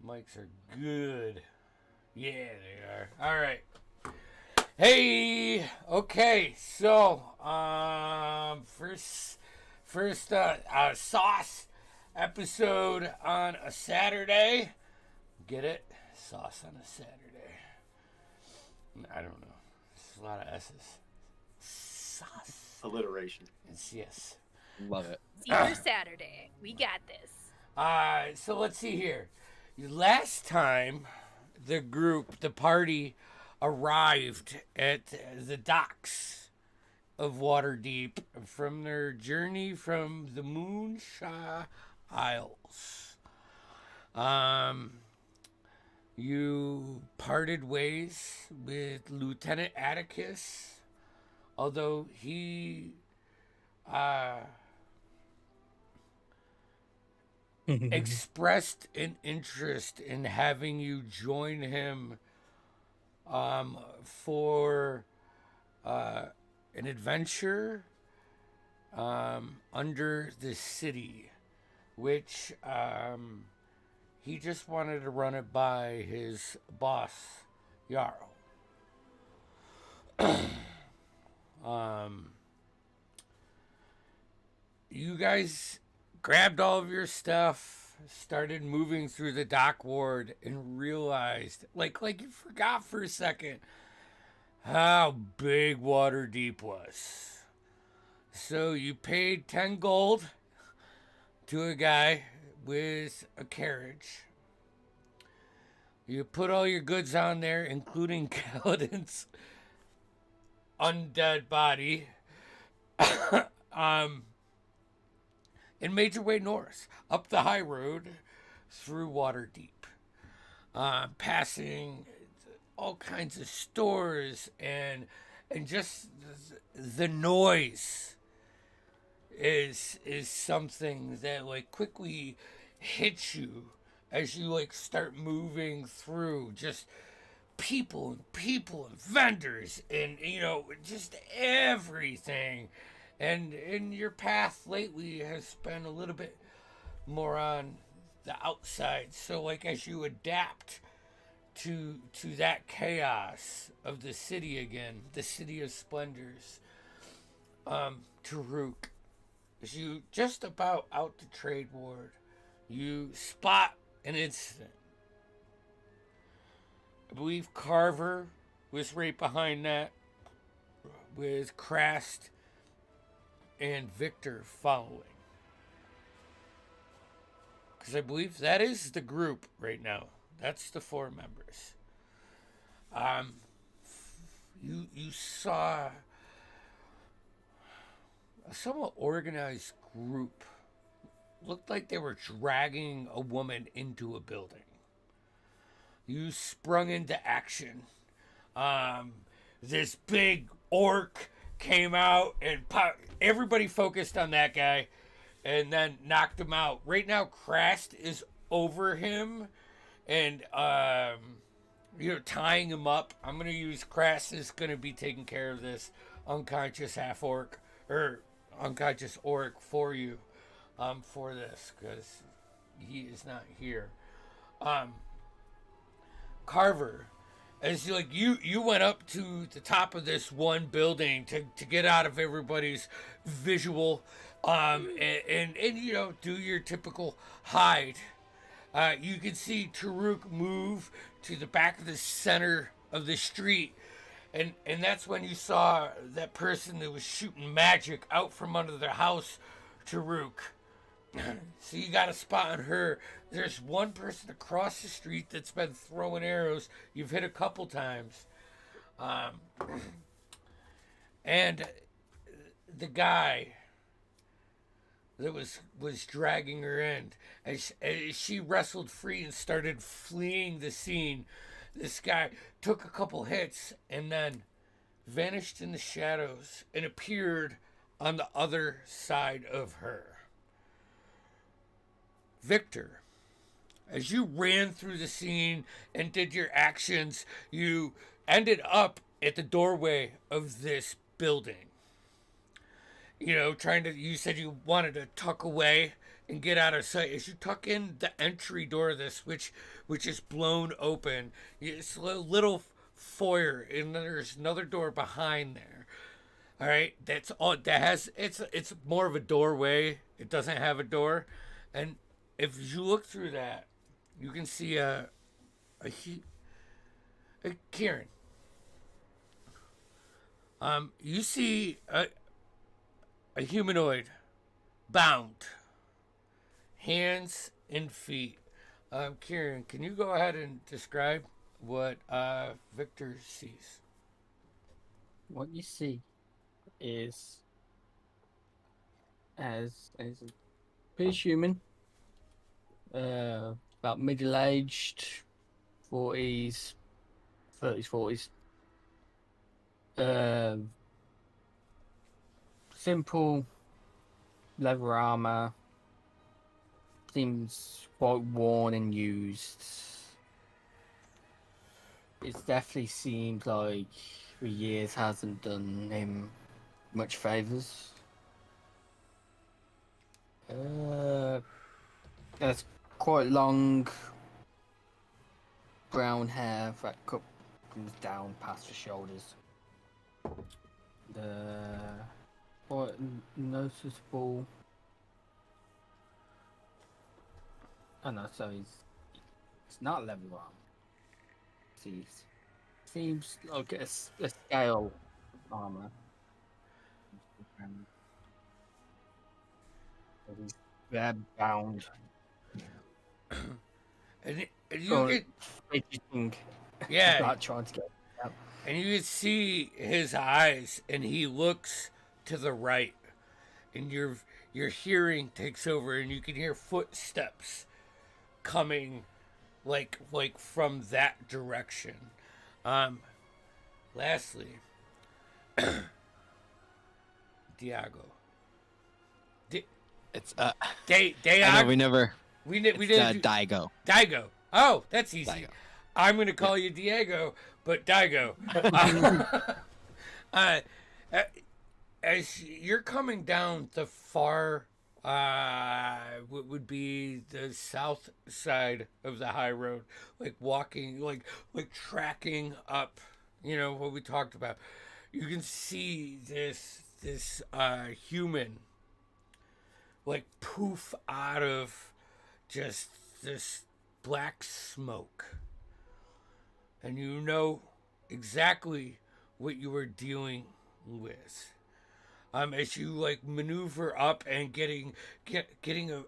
Mics are good. Yeah, they are. All right. Hey. Okay. So, first sauce episode on a Saturday. Get it? Sauce on a Saturday. I don't know. There's a lot of S's. Sauce. Alliteration. Yes. Love it. Caesar Saturday. We got this. So let's see here. Last time the party arrived at the docks of Waterdeep from their journey from the Moonshine Isles. You parted ways with Lieutenant Atticus, although he expressed an interest in having you join him for an adventure under the city, which he just wanted to run it by his boss, Jarl. You guys grabbed all of your stuff, started moving through the dock ward, and realized, like you forgot for a second, how big Waterdeep was. So you paid 10 gold to a guy with a carriage. You put all your goods on there, including Kaladin's undead body, and made your way north, up the high road, through Waterdeep, passing all kinds of stores, and just the noise is something that like quickly hits you as you like start moving through. Just people and vendors and just everything. And your path lately has been a little bit more on the outside. So like as you adapt to that chaos of the city again, the city of splendors, Taruk, as you just about out the trade ward, you spot an incident. I believe Carver was right behind that, with Krast and Victor following. Because I believe that is the group right now. That's the 4 members. You saw a somewhat organized group. Looked like they were dragging a woman into a building. You sprung into action. This big orc came out and everybody focused on that guy and then knocked him out. Right now, Krast is over him and, tying him up. I'm going to use Krast is going to be taking care of this unconscious half-orc, or unconscious orc for you, for this, because he is not here. Carver, as you went up to the top of this one building to get out of everybody's visual, and do your typical hide. You can see Taruk move to the back of the center of the street, and that's when you saw that person that was shooting magic out from under the house, Taruk. So you got a spot on her. There's one person across the street that's been throwing arrows. You've hit a couple times. And the guy that was dragging her in, as she wrestled free and started fleeing the scene, this guy took a couple hits and then vanished in the shadows and appeared on the other side of her. Victor, as you ran through the scene and did your actions, you ended up at the doorway of this building. You said you wanted to tuck away and get out of sight. As you tuck in the entry door of this, which is blown open, it's a little foyer, and then there's another door behind there. All right, that's all. That has it's more of a doorway. It doesn't have a door, and if you look through that, you can see a Kieran. You see a humanoid, bound, hands and feet. Kieran, can you go ahead and describe what Victor sees? What you see is as a pretty human, about middle-aged, 40s, 30s, 40s. Simple leather armor. Seems quite worn and used. It definitely seems like the years hasn't done him much favors. There's quite long brown hair that comes down past the shoulders. The quite noticeable. Oh no, so it's not leather armor. Seems like a scale armor. They're bound. And you get Fidgeting. yeah, Not trying to get out. and you can see his eyes, and he looks to the right, and your hearing takes over, and you can hear footsteps coming, like from that direction. Lastly, Diago. It's I know we never. we It's did Daigo. Daigo. Oh, that's easy. Daigo. I'm gonna call you Diego, but Daigo. As you're coming down the far, what would be the south side of the high road, like walking, like tracking up, what we talked about. You can see this human, like poof out of just this black smoke, and you know exactly what you were dealing with. As you like maneuver up and getting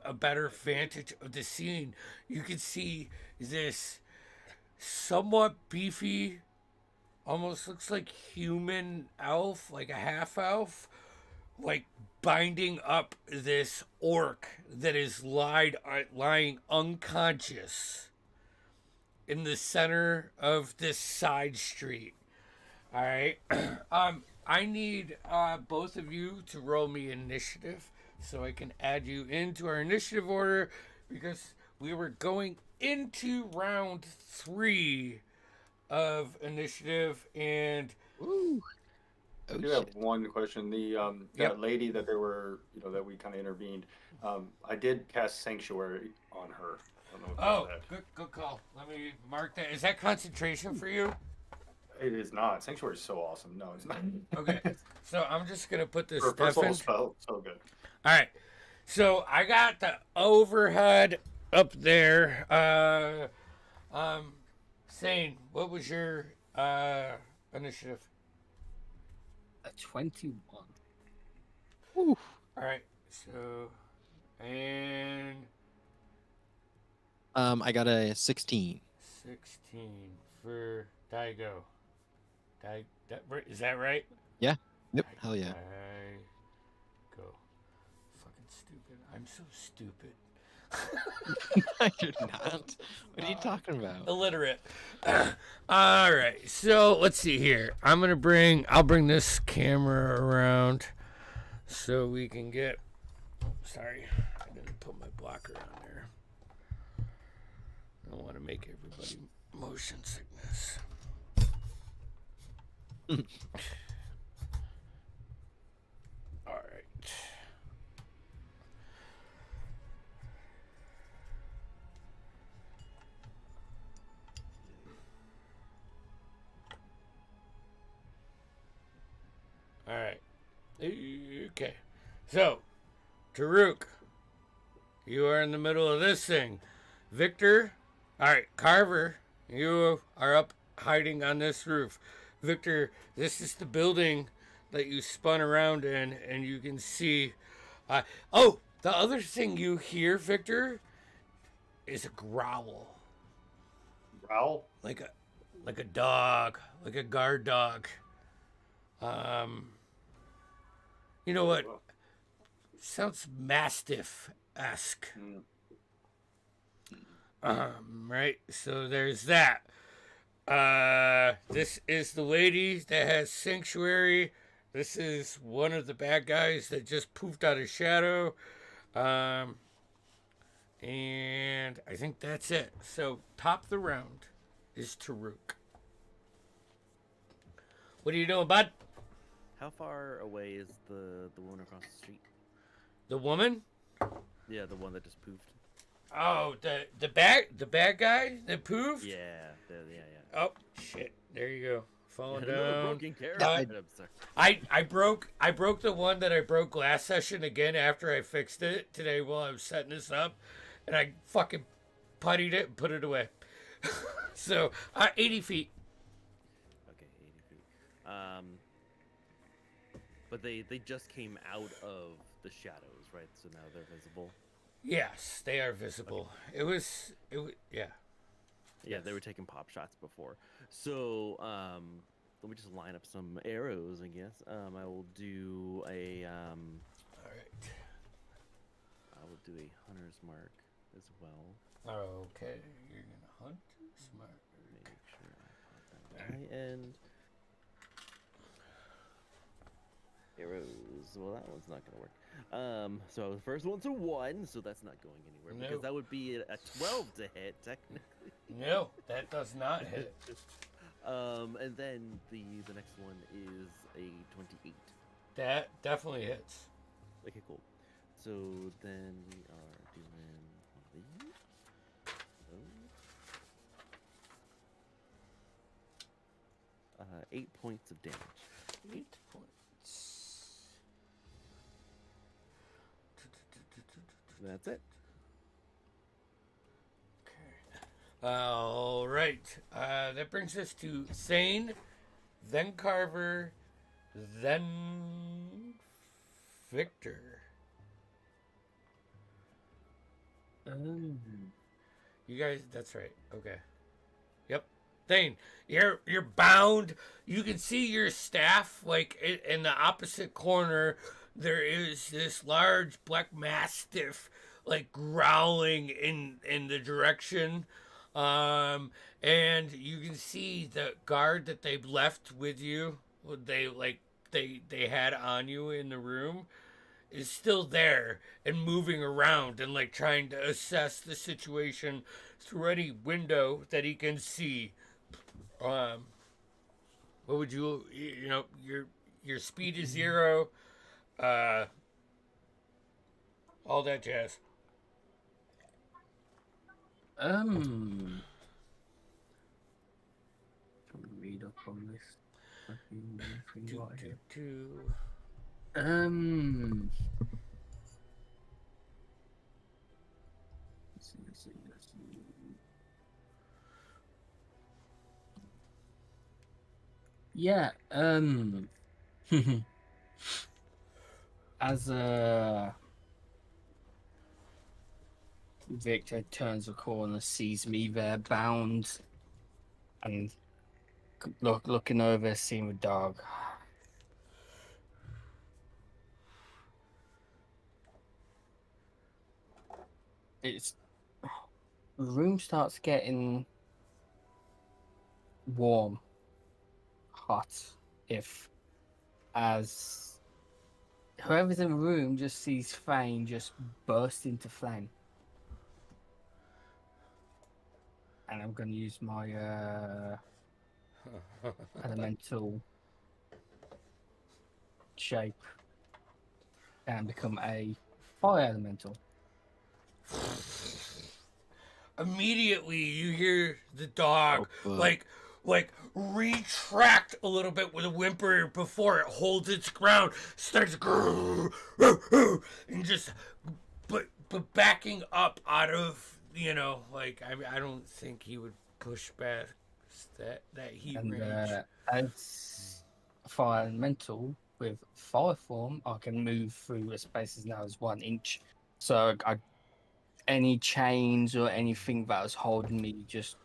a better vantage of the scene, you can see this somewhat beefy, almost looks like human elf, like a half elf, like binding up this orc that is lying unconscious in the center of this side street. All right. I need both of you to roll me initiative so I can add you into our initiative order, because we were going into round 3 of initiative, and Ooh. I do have one question. The Yep. that lady that they were, that we kind of intervened. I did cast Sanctuary on her. I don't know if you know that. good call. Let me mark that. Is that concentration for you? It is not. Sanctuary is so awesome. No, it's not. Okay. So I'm just gonna put this For a first stuff level in. spell, so good. All right. So I got the overhead up there. Sane, what was your initiative? A 21. Ooh. All right. So, and I got a 16. 16 for Daigo. Is that right? Yep. Hell yeah. Go. Fucking stupid. I'm so stupid. You're not. What are you talking about? Illiterate. All right. So let's see here. I'll bring this camera around so we can get. Oh, sorry, I didn't put my blocker on there. I don't want to make everybody motion sickness. All right. Okay. So, Taruk, you are in the middle of this thing. Victor, all right, Carver, you are up hiding on this roof. Victor, this is the building that you spun around in, and you can see. Oh, the other thing you hear, Victor, is a growl, Growl? like a dog, like a guard dog. You know what? Sounds mastiff-esque. Right? So there's that. This is the lady that has sanctuary. This is one of the bad guys that just poofed out of shadow. And I think that's it. So top of the round is Taruk. What are you doing, bud? How far away is the one across the street? The woman? Yeah, the one that just poofed. Oh, the bad guy that poofed? Yeah, yeah. Oh shit! There you go. Falling Another down. broken character. Uh, I'm sorry. I broke the one that I broke last session again after I fixed it today while I was setting this up, and I fucking puttied it and put it away. So 80 feet. Okay, 80 feet. But they just came out of the shadows, right? So now they're visible. Yes, they are visible. Okay. It was yeah. Yeah, they were taking pop shots before. So let me just line up some arrows, I guess. I will do a All right. I will do a hunter's mark as well. Okay, you're gonna hunt. Smart. Make sure I pop that at my end. Arrows. Well, that one's not gonna work. So the first one's a 1, so that's not going anywhere No. because that would be a 12 to hit technically. No, that does not hit. And then the next one is a 28. That definitely hits. Okay, cool. So then we are doing one of these. 8 points of damage. 8 points. That's it. All right. That brings us to Thane, then Carver, then Victor. You guys, that's right. Okay. Yep. Thane, you're bound. You can see your staff like in the opposite corner. There is this large black mastiff like growling in the direction. And you can see the guard that they've left with you. They had on you in the room is still there and moving around and like trying to assess the situation through any window that he can see. What would you know, your speed is 0, all that jazz. Trying to read up on this. Fucking thing right here. Let's see. Yeah, as Victor turns the corner, sees me there bound, and looking over, seeing the dog. The room starts getting warm, hot, as whoever's in the room just sees Fane just burst into flame. And I'm going to use my elemental shape and become a fire elemental. Immediately you hear the dog like like retract a little bit with a whimper before it holds its ground, starts and just but backing up out of, like I don't think he would push back that heat And range. as fire elemental with fire form, I can move through a space as now as 1 inch. So any chains or anything that was holding me, just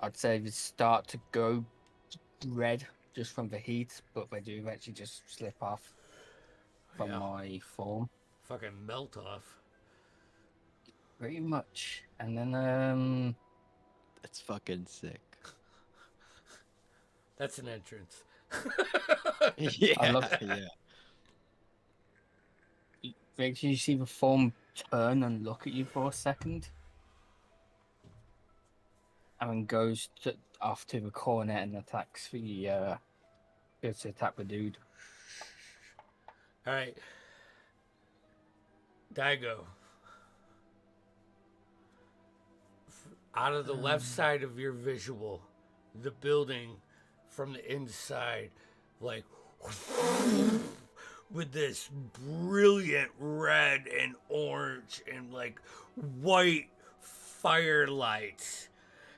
I'd say would start to go red just from the heat, but they do eventually just slip off from Yeah. my form. Fucking melt off. Pretty much. And then That's fucking sick. That's an entrance. Yeah, love- yeah. eventually you see the form turn and look at you for a second. And then goes off to the corner and attacks goes to attack the dude. All right. Daigo. Out of the left side of your visual, the building from the inside, like with this brilliant red and orange and like white firelights.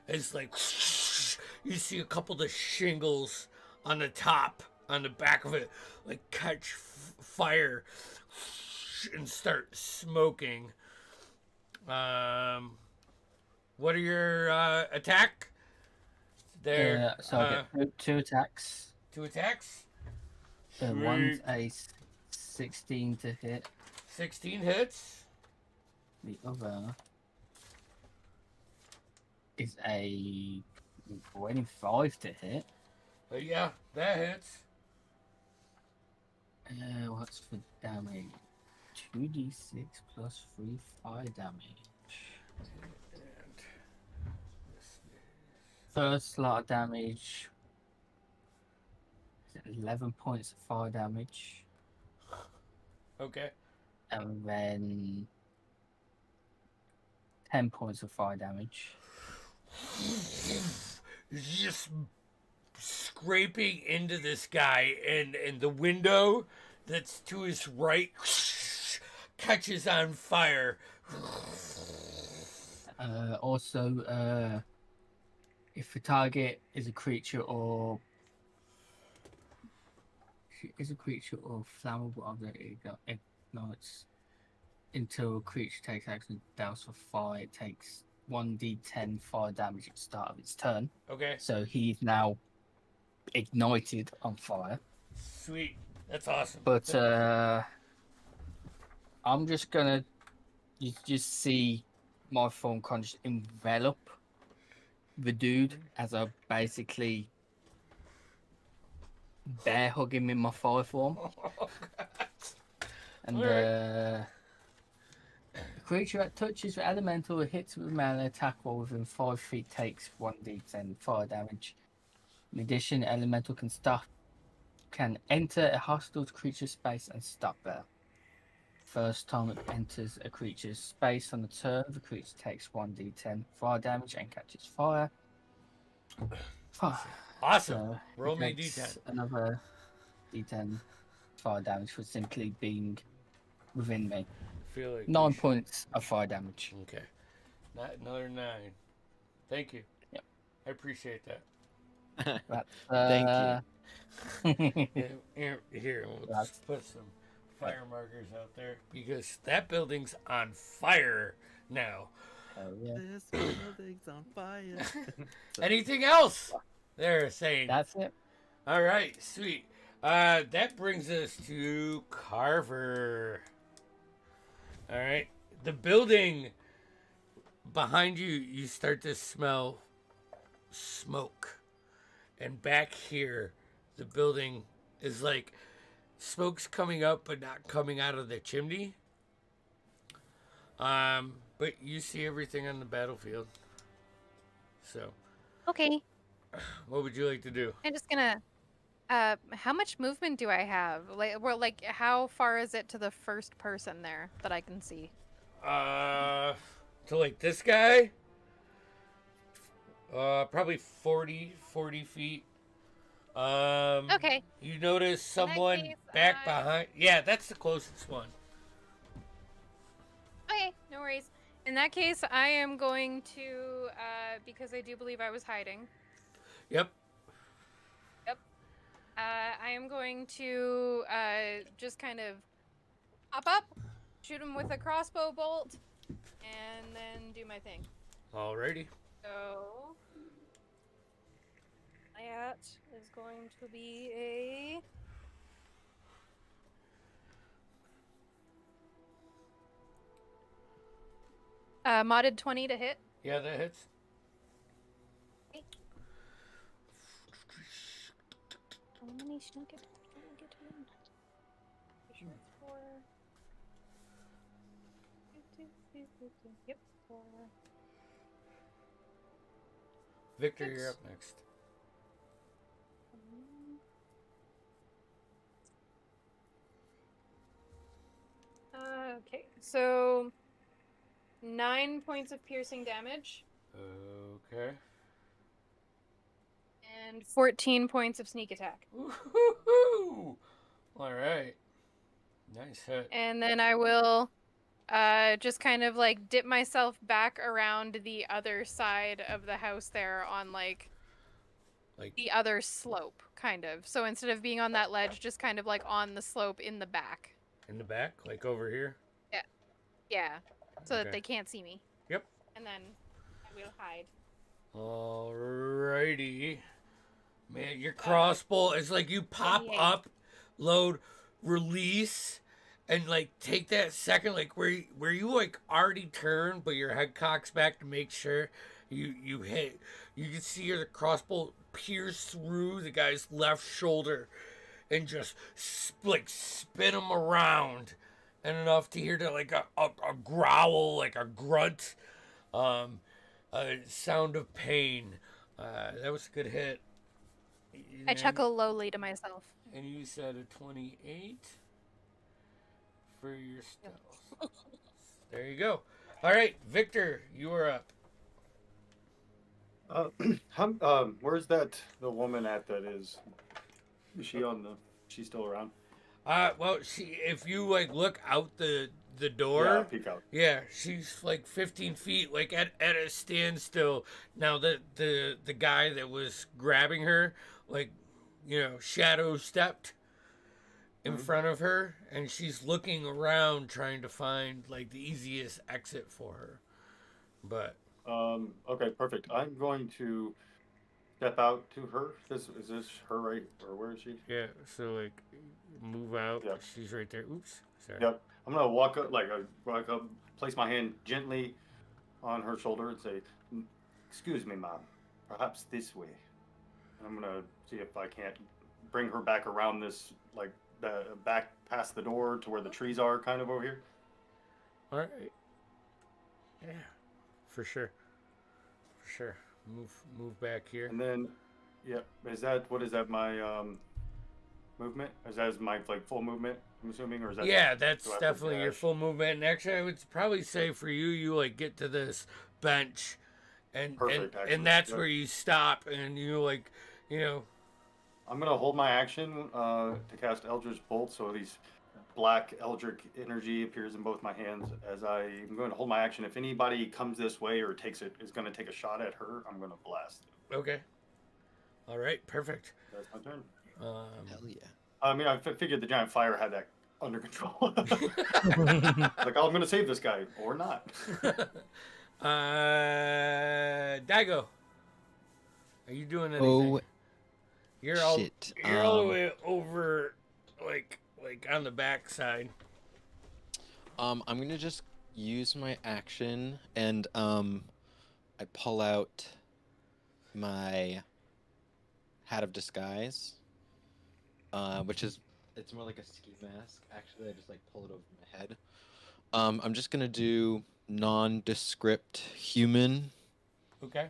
It's like you see a couple of the shingles on the top, on the back of it, like catch fire and start smoking. What are your attack? There. So I get 2 attacks. 2 attacks. One's Sweet. a 16 to hit. 16 hits. The other is a 25 to hit. Yeah, that hits. What's for damage? 2d6 plus 3 fire damage. First lot of damage. 11 points of fire damage. Okay. And then 10 points of fire damage. Just scraping into this guy, and the window that's to his right catches on fire. Also, if the target is a creature or flammable object, it ignites until a creature takes action douse for fire. It takes 1d10 fire damage at the start of its turn. Okay. So he's now ignited on fire. Sweet. That's awesome. But I'm just gonna you just see my form kind of just envelop the dude as I basically bear hug him in my fire form. And the creature that touches the elemental or hits with a melee attack while within 5 feet takes 1d10 fire damage. In addition, elemental can enter a hostile creature space and stop there. First time it enters a creature's space on the turn, the creature takes 1d10 fire damage and catches fire. Awesome. So Roll it me takes d10. another d10 fire damage for simply being within me. I feel like 9 we should- points of fire damage. Okay. Not another 9. Thank you. Yep. I appreciate that. That's, Thank Here, we'll That's- just put some fire markers out there because that building's on fire now. Oh, yeah. This building's on fire. Anything else? They're saying. That's it. All right, sweet. That brings us to Carver. All right, the building behind you, you start to smell smoke, and back here, the building is like smoke's coming up, but not coming out of the chimney. But you see everything on the battlefield. So, Okay, what would you like to do? I'm just gonna. How much movement do I have? Like, how far is it to the first person there that I can see? To like this guy? Probably 40 feet. Okay. You notice someone case, back behind. Yeah, that's the closest one. Okay, no worries. In that case, I am going to, because I do believe I was hiding. Yep. Yep. I am going to just kind of hop up, shoot him with a crossbow bolt, and then do my thing. Alrighty. So that is going to be a modded 20 to hit. Yeah, that hits. Okay. How many sneak attacks can I get in? Pretty sure it's 4. Yep, 4. Victor, Six. you're up next. Okay, so 9 points of piercing damage Okay. and 14 points of sneak attack. Woo-hoo-hoo! Alright. Nice hit. And then I will just kind of like dip myself back around the other side of the house there on like the other slope, kind of. So instead of being on that ledge, just kind of like on the slope in the back. In the back, like over here? Yeah, so that Okay. they can't see me. Yep. And then I will hide. Alrighty. Man, your crossbow is like you pop 28. up, load, release, and like take that second, like where you like already turned, but your head cocks back to make sure you hit. You can see your crossbow pierce through the guy's left shoulder, and just like spin him around, and enough to hear like a growl, like a grunt, a sound of pain. That was a good hit. I chuckle lowly to myself. And you said a 28 for your stealth. There you go. All right, Victor, you are up. Where's the woman at that is? Is she she's still around? Well, if you like look out the door, Yeah, peek out. yeah, she's like 15 feet, like at a standstill. Now the guy that was grabbing her, like, shadow stepped in front of her, and she's looking around trying to find like the easiest exit for her. But Okay, perfect. I'm going to step out to her. Is this her right, or where is she? yeah, so like move out. Yep. She's right there. Oops, sorry. Yep. I'm gonna walk up, place my hand gently on her shoulder and say, "Excuse me, ma'am. Perhaps this way." And I'm gonna see if I can't bring her back around this, like back past the door to where the trees are, kind of over here. All right. Yeah, for sure. For sure. Move back here. And then, yeah, what is that? My movement? Is that my like full movement? I'm assuming, or is that? Yeah, that's do I have to definitely your dash? full movement. And actually, I would probably say for you like get to this bench, and Perfect, actually. and that's Yep. where you stop, and I'm gonna hold my action to cast Eldritch Bolt, so these black Eldritch energy appears in both my hands. As I'm going to hold my action, if anybody comes this way or is going to take a shot at her, I'm going to blast. Okay. All right. Perfect. That's my turn. Hell yeah. I mean, I figured the giant fire had that under control. Like, oh, I'm going to save this guy or not. Daigo, are you doing anything? Oh, You're shit. You're all the way over, like on the back side. I'm gonna just use my action and I pull out my hat of disguise, which it's more like a ski mask. Actually, I just like pull it over my head. I'm just gonna do nondescript human, Okay.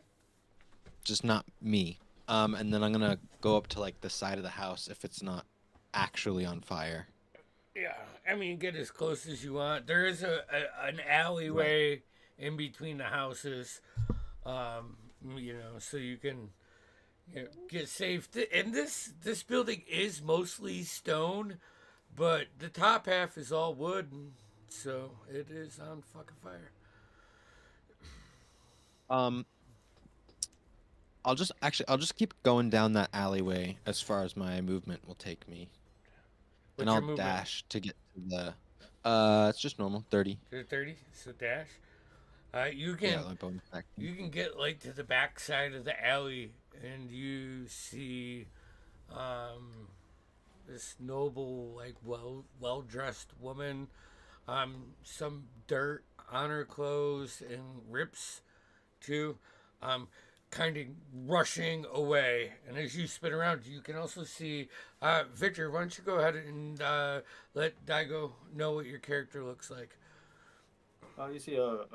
just not me. And then I'm gonna go up to like the side of the house if it's not actually on fire. Yeah, I mean, get as close as you want. There is an alleyway in between the houses, so you can get safe. And this building is mostly stone, but the top half is all wood, and so it is on fucking fire. I'll just keep going down that alleyway as far as my movement will take me. What's And your I'll movement? dash to get to the it's just normal, 30. To 30, so dash. You Yeah, can my bonus action. you can get like to the back side of the alley, and you see this noble, like well dressed woman, some dirt on her clothes and rips too, kind of rushing away. And as you spin around, you can also see Victor. Why don't you go ahead and let Daigo know what your character looks like? You see a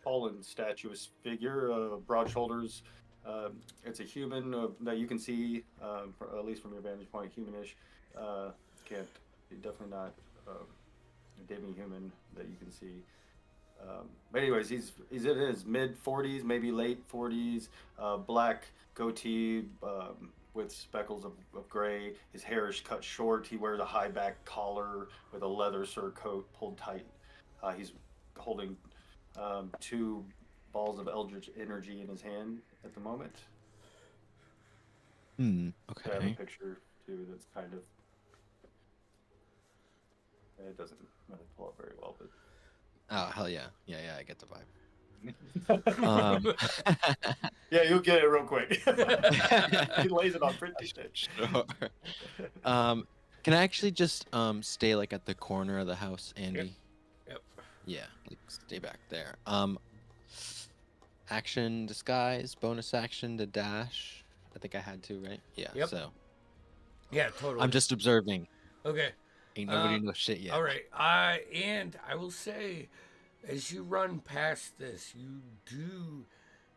tall and statuous figure, broad shoulders. It's a human that you can see, at least from your vantage point, humanish. Can't definitely not a demi-human that you can see. But anyways, he's in his mid 40s, maybe late 40s. Black goatee with speckles of gray. His hair is cut short. He wears a high back collar with a leather surcoat pulled tight. He's holding two balls of eldritch energy in his hand at the moment. I have a Okay. picture too that's kind of. It doesn't really pull up very well, but. Oh, hell yeah. Yeah, I get the vibe. Yeah, you'll get it real quick. He lays it on pretty shit. Sure. Can I actually just stay like at the corner of the house, Andy? Yep. Yeah, like stay back there. Action disguise, bonus action to dash. I think I had to, right? Yeah. Yep. So Yeah, totally. I'm just observing. Okay. Ain't nobody knows shit yet. All right. And I will say, as you run past this, you do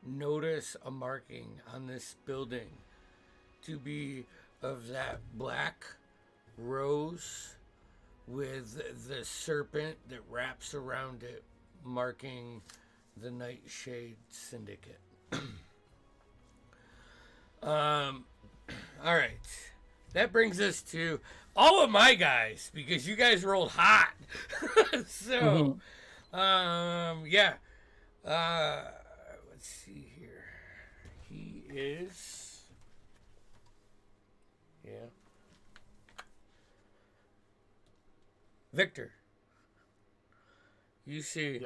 notice a marking on this building to be of that black rose with the serpent that wraps around it, marking the Nightshade Syndicate. All right. That brings us to all of my guys, because you guys rolled hot. So, yeah. Let's see here. He is. Yeah. Victor. You see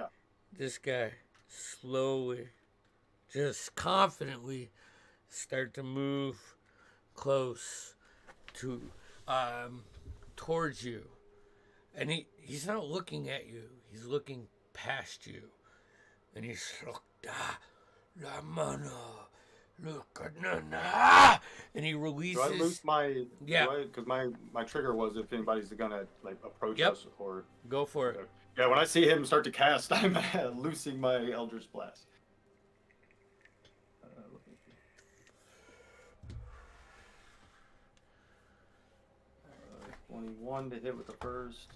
this guy slowly, just confidently start to move close to towards you, and he's not looking at you, he's looking past you, and he's la mano, look, and he releases. Do I loose my? Yeah, because my trigger was if anybody's gonna like approach us or go for it. Yeah, when I see him start to cast, I'm loosing my Eldritch Blast. 21 to hit with the first.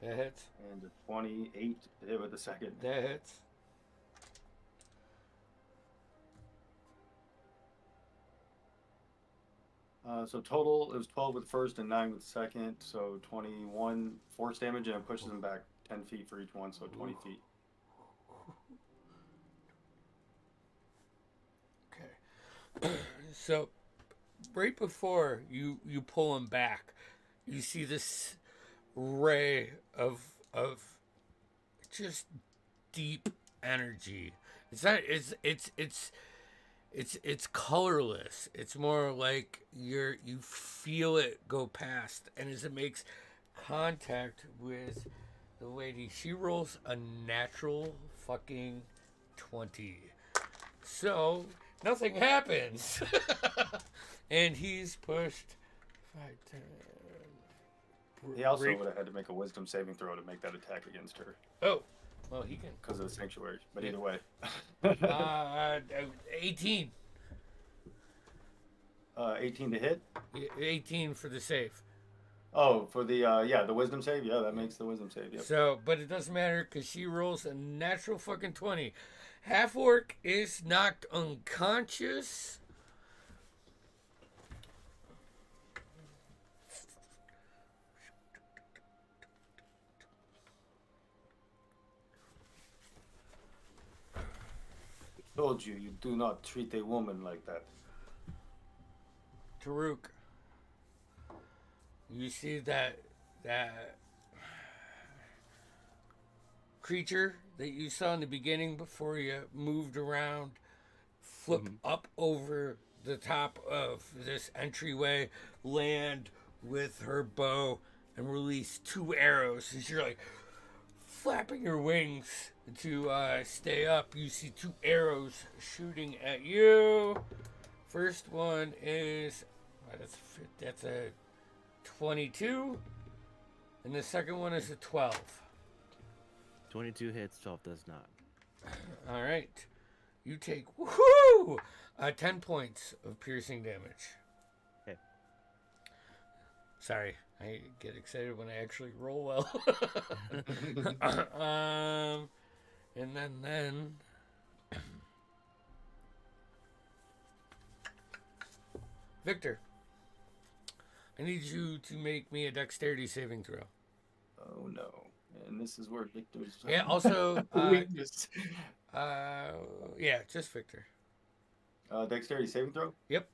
That hits. And a 28 to hit with the second. That hits. So total, it was 12 with the first and 9 with the second. So 21 force damage, and it pushes them back 10 feet for each one, so 20 feet. Okay. So right before you pull him back, you see this ray of just deep energy. It's not. It's colorless. It's more like you feel it go past, and as it makes contact with the lady, she rolls a natural fucking 20. So nothing happens. And he's pushed 5, 10. He also would have had to make a wisdom saving throw to make that attack against her. Oh, well, he can. Because of the sanctuary. But either way. 18. 18 to hit? 18 for the save. Oh, for the, the wisdom save? Yeah, that makes the wisdom save, yep. So, but it doesn't matter because she rolls a natural fucking 20. Half orc is knocked unconscious. Told you, you do not treat a woman like that. Taruk, you see that creature that you saw in the beginning before you moved around flip up over the top of this entryway, land with her bow, and release 2 arrows. As you're like flapping your wings to stay up, you see 2 arrows shooting at you. First one is that's a 22, and the second one is a 12. 22 hits, 12 does not. All right, you take 10 points of piercing damage. Okay. Sorry, I get excited when I actually roll well. And then Victor, I need you to make me a dexterity saving throw. Oh no. And this is where Victor's Yeah, also, weakness. yeah, just Victor. Dexterity saving throw? Yep.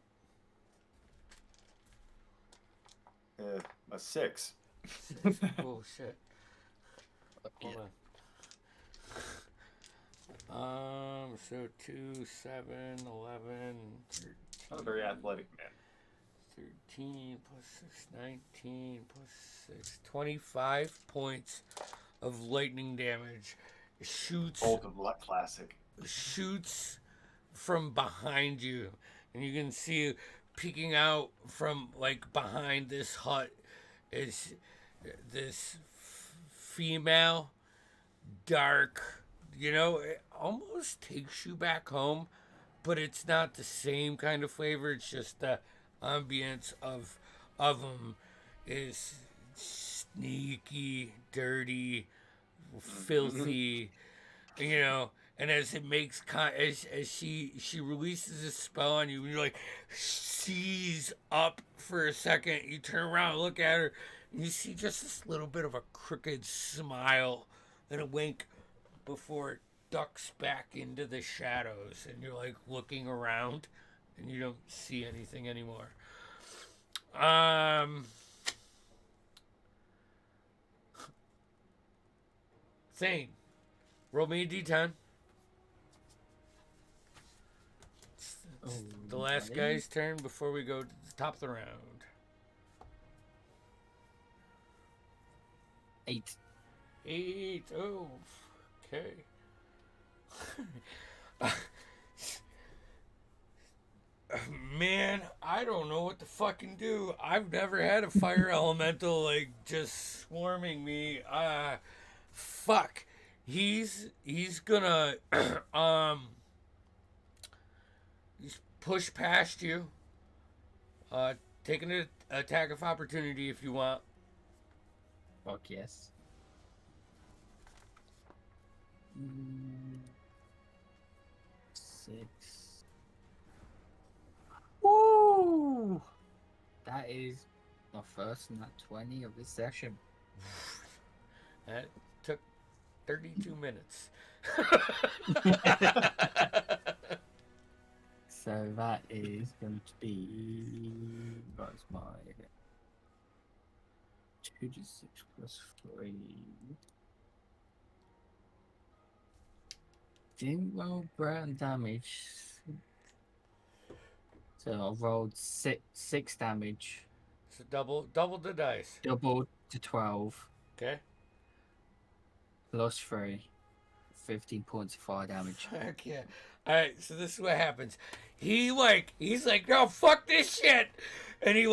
A 6. Oh, shit. Hold on. So 2, 7, 11, 13. Not a very athletic man. 13 plus 6, 19 plus 6, 25 points of lightning damage. Shoots Bolt of Luck Classic. shoots from behind you, and you can see peeking out from like behind this hut is this female, dark, it almost takes you back home, but it's not the same kind of flavor. It's just the ambience of them is sneaky, dirty, filthy, and as it makes as she releases a spell on you, and you're like seize up for a second, you turn around and look at her, and you see just this little bit of a crooked smile and a wink before it ducks back into the shadows, and you're like looking around and you don't see anything anymore. Thane, roll me a d10. It's the last guy's turn before we go to the top of the round. 8. 8. Oh, okay. Man, I don't know what to fucking do. I've never had a fire elemental like just swarming me. Fuck. He's gonna he's push past you. Taking an attack of opportunity if you want. Fuck yes. Mm, 6. Woo! That is my first nat 20 of this session. That took 32 minutes. So that is going to be what's my 2d6 plus 3. Didn't roll brown damage. So I rolled six damage. So double the dice. Doubled to 12 Okay. plus 3. 15 points of fire damage. Heck yeah. Alright, so this is what happens. He's like, no, fuck this shit. And he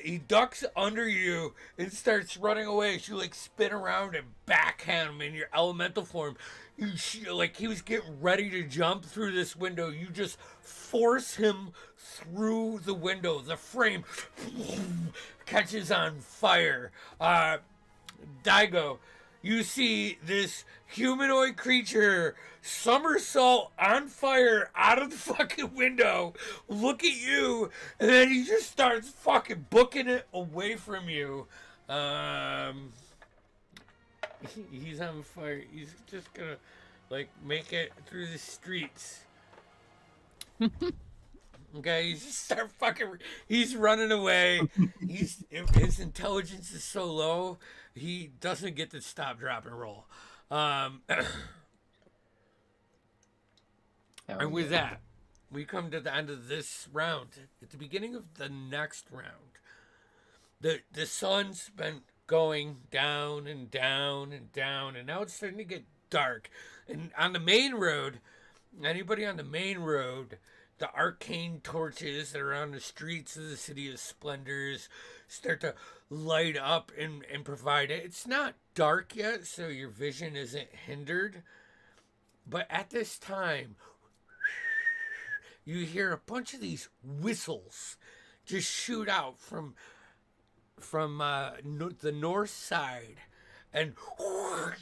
he ducks under you and starts running away. So you spin around and backhand him in your elemental form. He was getting ready to jump through this window. You just force him through the window. The frame catches on fire. Daigo, you see this humanoid creature somersault on fire out of the fucking window, look at you, and then he just starts fucking booking it away from you. He's on fire. He's just gonna, like, make it through the streets. Okay, he's just start fucking. He's running away. His intelligence is so low, he doesn't get to stop, drop, and roll. And with that, we come to the end of this round. At the beginning of the next round, the sun's been going down and down and down, and now it's starting to get dark. And on the main road, anybody on the main road, the arcane torches that are on the streets of the City of Splendors start to light up and provide it. It's not dark yet, so your vision isn't hindered. But at this time, you hear a bunch of these whistles just shoot out from the north side and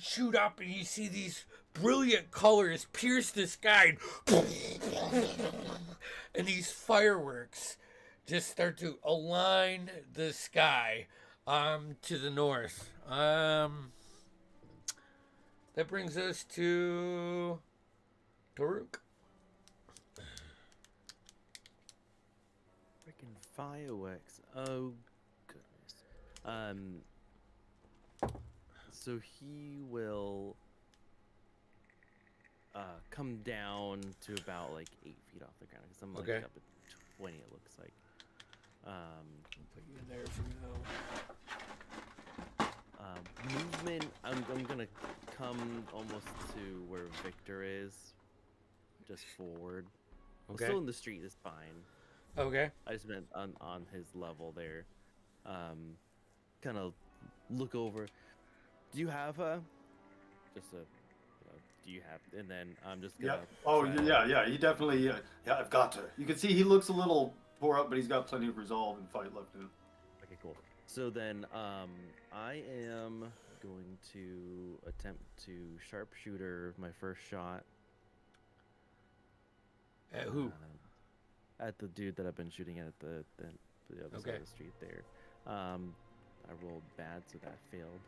shoot up, and you see these brilliant colors pierce the sky, and these fireworks just start to align the sky to the north. That brings us to Taruk. Freaking fireworks. Oh, goodness. So he will come down to about like 8 feet off the ground because I'm like Okay. up at 20. It looks like. I'll put you in there for now. Movement. I'm gonna come almost to where Victor is, just forward. I'm Okay. still in the street. Is fine. Okay. I just meant on his level there. Kind of look over. Do you have just a? Do you have? And then I'm just gonna. Yeah. Oh, try to- yeah. He definitely. Yeah, I've got to. You can see he looks a little tore up, but he's got plenty of resolve and fight left in him. Okay, cool. So then, I am going to attempt to sharpshooter my first shot. At who? At the dude that I've been shooting at the other side Okay. of the street there. I rolled bad, so that failed.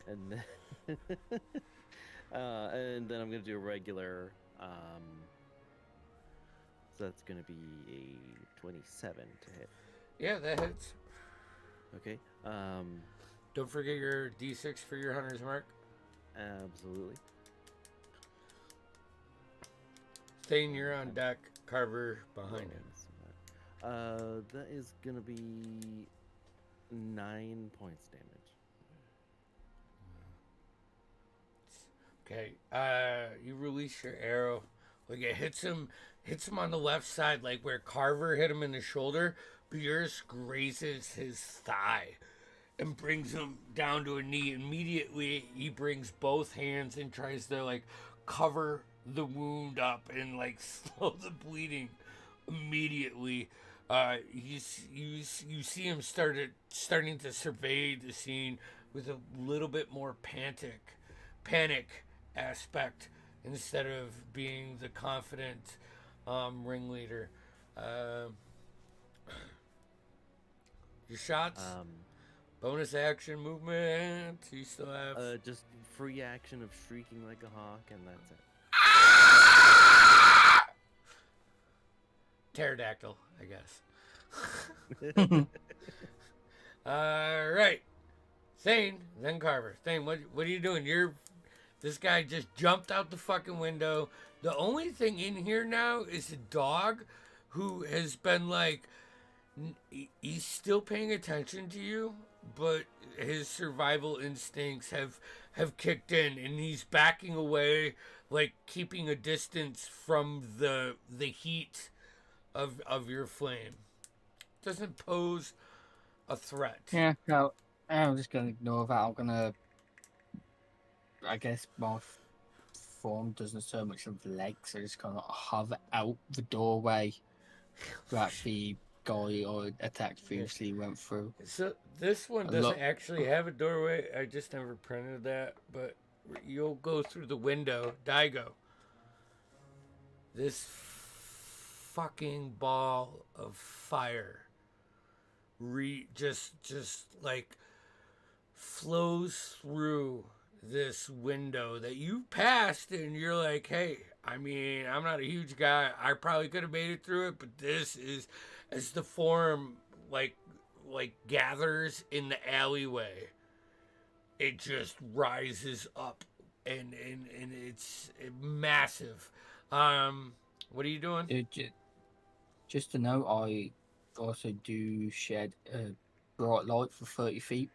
And then and then I'm gonna do a regular. So that's gonna be a 27 to hit. Yeah, that hits. Okay. Don't forget your D6 for your hunter's mark. Absolutely. Thane, you're on deck. Carver behind him. That is gonna be 9 points damage. Okay. You release your arrow. Like it hits him on the left side, like where Carver hit him in the shoulder, but yours grazes his thigh and brings him down to a knee. Immediately, he brings both hands and tries to like cover the wound up and like slow the bleeding immediately. You see him starting to survey the scene with a little bit more panic aspect instead of being the confident ringleader. Your shots, bonus action movement. You still have Just free action of shrieking like a hawk, and that's it. pterodactyl, I guess. All right, Thane, then Carver. Thane, what are you doing? This guy just jumped out the fucking window. The only thing in here now is a dog who has been like, he's still paying attention to you, but his survival instincts have kicked in, and he's backing away, like keeping a distance from the heat of your flame. Doesn't pose a threat. Yeah, no, I'm just gonna ignore that. I'm gonna, I guess my form doesn't so much of legs. I just kind of hover out the doorway, throughout the guy I attacked previously went through. So this one A doesn't lot- actually have a doorway. I just never printed that, but you'll go through the window. Daigo. This fucking ball of fire just like flows through this window that you passed, and you're like, hey, I mean, I'm not a huge guy, I probably could have made it through it, but this is, as the form like gathers in the alleyway, it just rises up, and it's massive. What are you doing? Just to know, I also do shed a bright light for 30 feet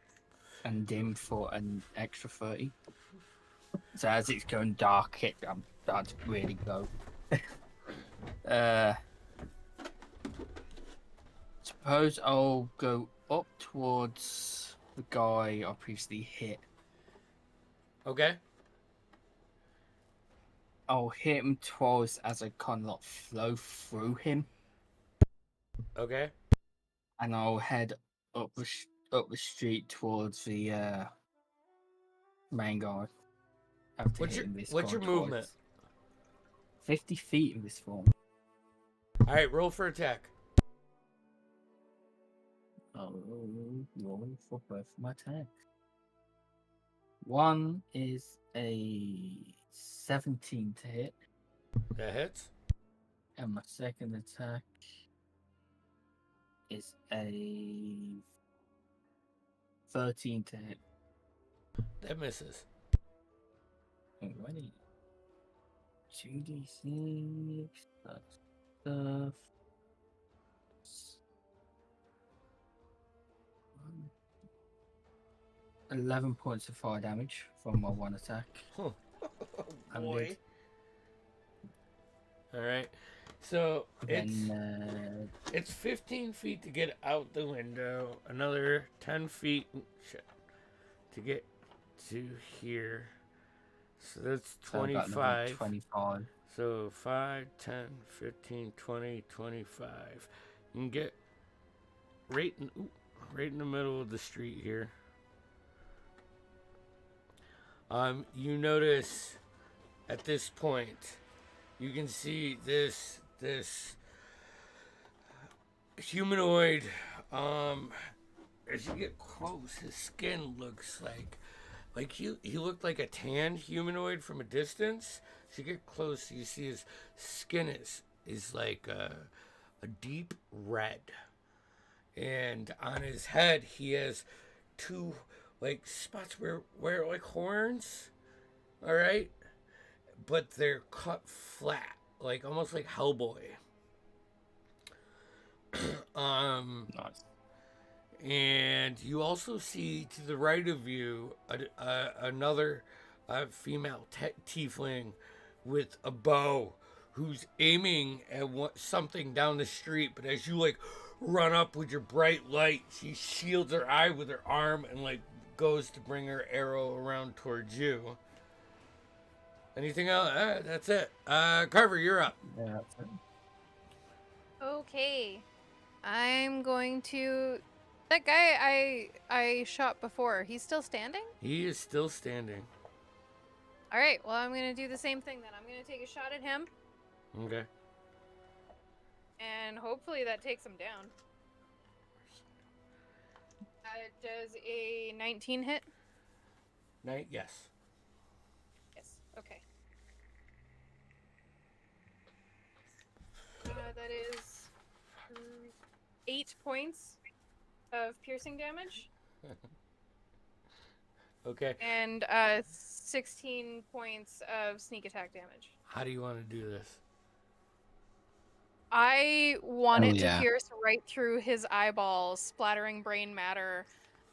and dim for an extra 30. So as it's going dark, I'm starting to really go. Suppose I'll go up towards the guy I previously hit. Okay. I'll hit him twice as I kind of like flow through him, Okay. and I'll head up the street towards the main guy. After What's hitting this your guy movement? twice. 50 feet in this form. All right, roll for attack. Oh, rolling for both my attacks. One is a 17 to hit, That hits. and my second attack is a 13 to hit. That misses. Alrighty. 2d6. That's stuff. 11 points of fire damage from my one attack. Oh, I'm boy. good. All right. So Then it's 15 feet to get out the window. Another 10 feet to get to here. So that's so I've got another 25. 25. So 5, 10, 15, 20, 25. You can get right in the middle of the street here. You notice at this point, you can see this humanoid. As you get close, his skin looks like he looked like a tan humanoid from a distance. As you get close, you see his skin is like a deep red, and on his head he has two like spots where like horns, all right, but they're cut flat, like almost like Hellboy. Nice. And you also see to the right of you another female tiefling with a bow, who's aiming at something down the street. But as you like run up with your bright light, she shields her eye with her arm and like goes to bring her arrow around towards you. Anything else? That's it. Carver, you're up. Yeah, that's it. Okay. I'm going to... That guy I shot before, he's still standing? He is still standing. Alright, well I'm going to do the same thing then. I'm going to take a shot at him, Okay. and hopefully that takes him down. Does a 19 hit? Yes. Yes, okay. That is 8 points of piercing damage Okay. and 16 points of sneak attack damage. How do you want to do this? I want Oh, it to yeah. pierce right through his eyeballs, splattering brain matter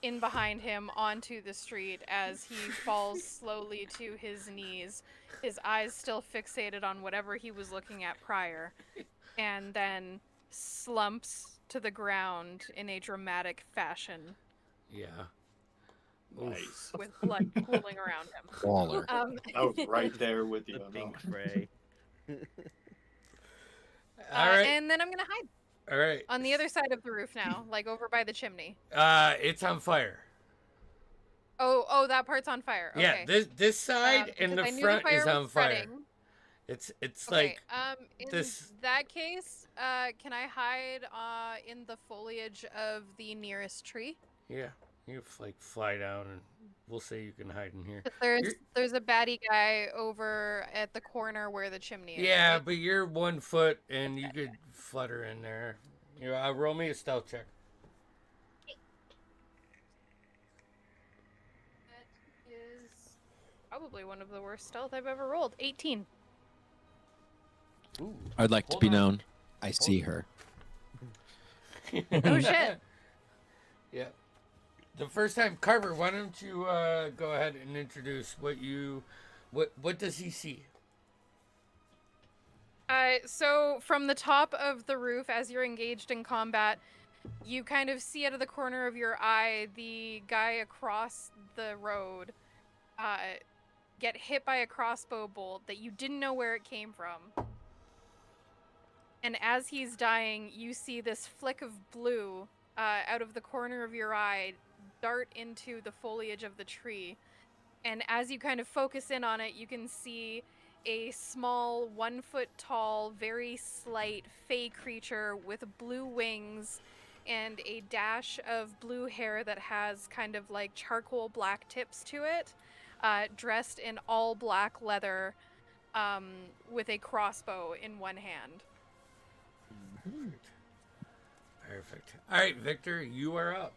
in behind him onto the street as he falls slowly to his knees, his eyes still fixated on whatever he was looking at prior, and then slumps to the ground in a dramatic fashion Yeah. Nice. with blood pooling around him. Baller. I was right there with you. The I know. pink fray. All right. And then I'm gonna hide. All right. On the other side of the roof now, like over by the chimney. It's on fire. Oh, that part's on fire. Yeah, Okay. this side and Because the I knew the front fire is was on fire. spreading. It's Okay. like In this. that case, can I hide in the foliage of the nearest tree? Yeah, you like fly down, and we'll say you can hide in here. 'Cause there's a baddie guy over at the corner where the chimney is. Yeah, right? but you're 1 foot, and you could flutter in there. Roll me a stealth check. That is probably one of the worst stealth I've ever rolled. 18. Ooh. I'd like to Hold be on. known. I see her. Oh shit. Yeah. The first time, Carver, why don't you go ahead and introduce what does he see? So from the top of the roof, as you're engaged in combat, you kind of see out of the corner of your eye the guy across the road get hit by a crossbow bolt that you didn't know where it came from. And as he's dying, you see this flick of blue out of the corner of your eye dart into the foliage of the tree. And as you kind of focus in on it, you can see a small, 1 foot tall, very slight fey creature with blue wings and a dash of blue hair that has kind of like charcoal black tips to it, dressed in all black leather with a crossbow in one hand. Perfect. All right, Victor, you are up.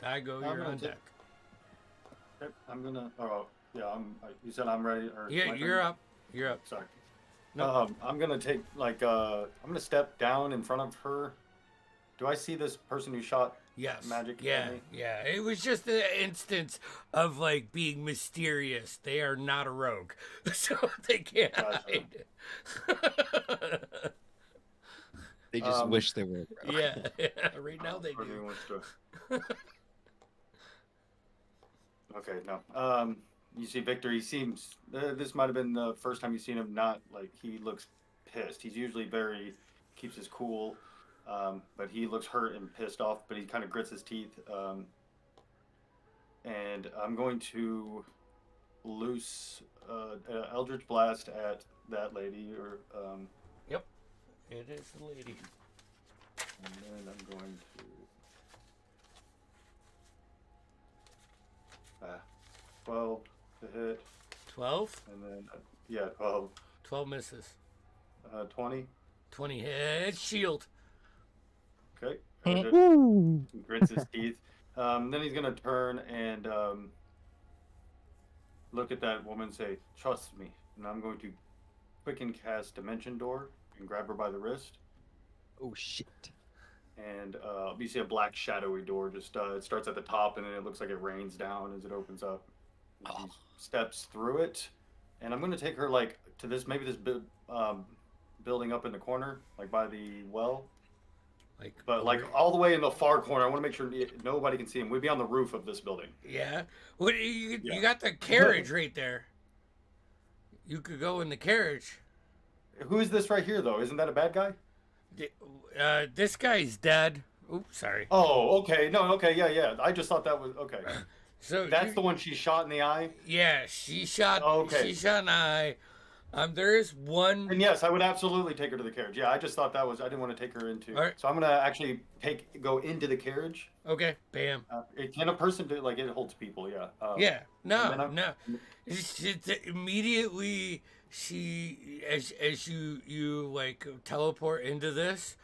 Daigo, you're on deck. Okay, I'm gonna. Oh, yeah. You said I'm ready. Or Yeah, my you're turn? up. You're up. Sorry. No. I'm gonna take like I'm gonna step down in front of her. Do I see this person who shot Yes. magic? Yeah. at me? Yeah. It was just an instance of like being mysterious. They are not a rogue, so they can't Gotcha. hide. They just wish they were. Yeah. Right now they Courtney do. wants to- Okay, no. You see Victor. He seems. This might have been the first time you've seen him. Not like he looks pissed. He's usually keeps his cool, but he looks hurt and pissed off. But he kind of grits his teeth. And I'm going to loose Eldritch Blast at that lady, or Yep. It is the lady. and then I'm going to 12 to hit, 12. and then yeah, 12, 12 misses. 20. 20 hits. Shield. Okay. He grits his teeth. Then he's gonna turn and look at that woman and say, "Trust me." And I'm going to quicken cast Dimension Door and grab her by the wrist. Oh shit. And you see a black shadowy door. Just it starts at the top, and then it looks like it rains down as it opens up. And she steps through it, and I'm going to take her like to this building up in the corner, like by the well. But like all the way in the far corner. I want to make sure nobody can see him. We'd be on the roof of this building. Yeah. What you Yeah. got the carriage right there. You could go in the carriage. Who is this right here, though? Isn't that a bad guy? This guy's dead. Oops, sorry. Oh, okay. No, okay, yeah. I just thought that was okay. So That's the one she shot in the eye. Yeah, she shot. Okay. She shot an eye. There is one. And yes, I would absolutely take her to the carriage. Yeah, I just thought that was. I didn't want to take her into. All right. So I'm gonna actually go into the carriage. Okay, bam. Can a person do like it holds people? Yeah. Yeah. No, and then no. Immediately, as you like teleport into this,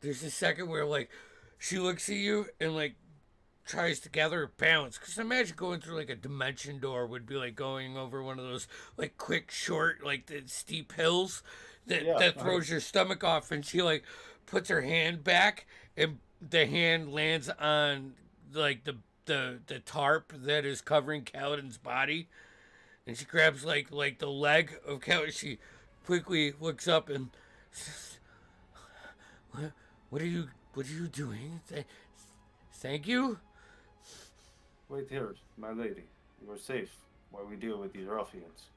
there's a second where like she looks at you and like tries to gather her balance. Because imagine going through like a dimension door would be like going over one of those like quick, short, like the steep hills that throws your stomach off. And she like puts her hand back, and the hand lands on like the tarp that is covering Kaladin's body. And she grabs like the leg of Kaladin. She quickly looks up and says, what are you doing? Thank you. Wait here, my lady. You are safe while we deal with these ruffians.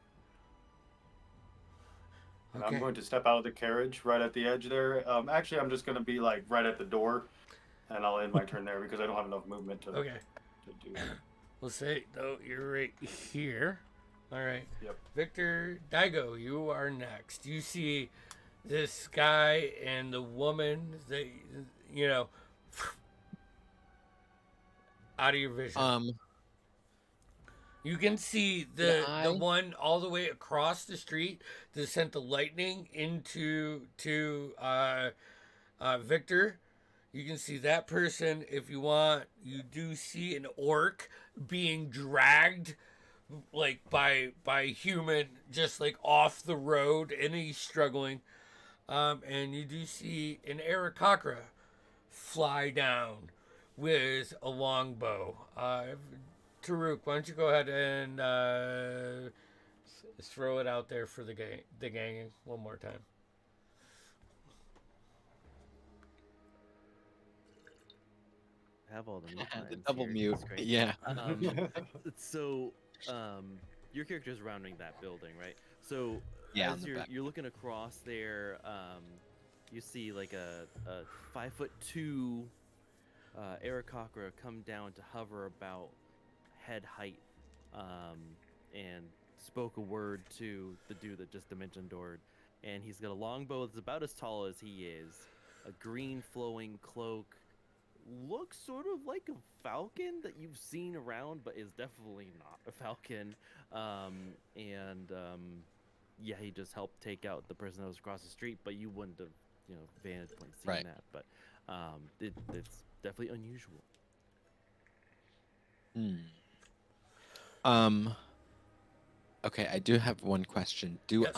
And Okay. I'm going to step out of the carriage right at the edge there. Actually, I'm just going to be like right at the door, and I'll end my turn there because I don't have enough movement to Okay. do. We'll say, though, you're right here. All right. Yep. Victor Daigo, you are next. You see this guy and the woman, they, you know, out of your vision. You can see the one all the way across the street that sent the lightning into Victor. You can see that person if you want. You do see an orc being dragged like by human, just like off the road, and he's struggling. And you do see an Aarakocra fly down with a longbow. Taruk, why don't you go ahead and throw it out there for the gang one more time. Have all the mute The lines double here. mute. It's great. Yeah. So, your character is rounding that building, right? So, Yeah, on as the back. you're looking across there, you see like a 5'2" Aarakocra come down to hover about head height, and spoke a word to the dude that just dimension doored, and he's got a longbow that's about as tall as he is, a green flowing cloak. Looks sort of like a falcon that you've seen around, but is definitely not a falcon. Yeah, he just helped take out the person that was across the street, but you wouldn't have, vantage point seen Right. that. But it's definitely unusual. Okay, I do have one question. Yes.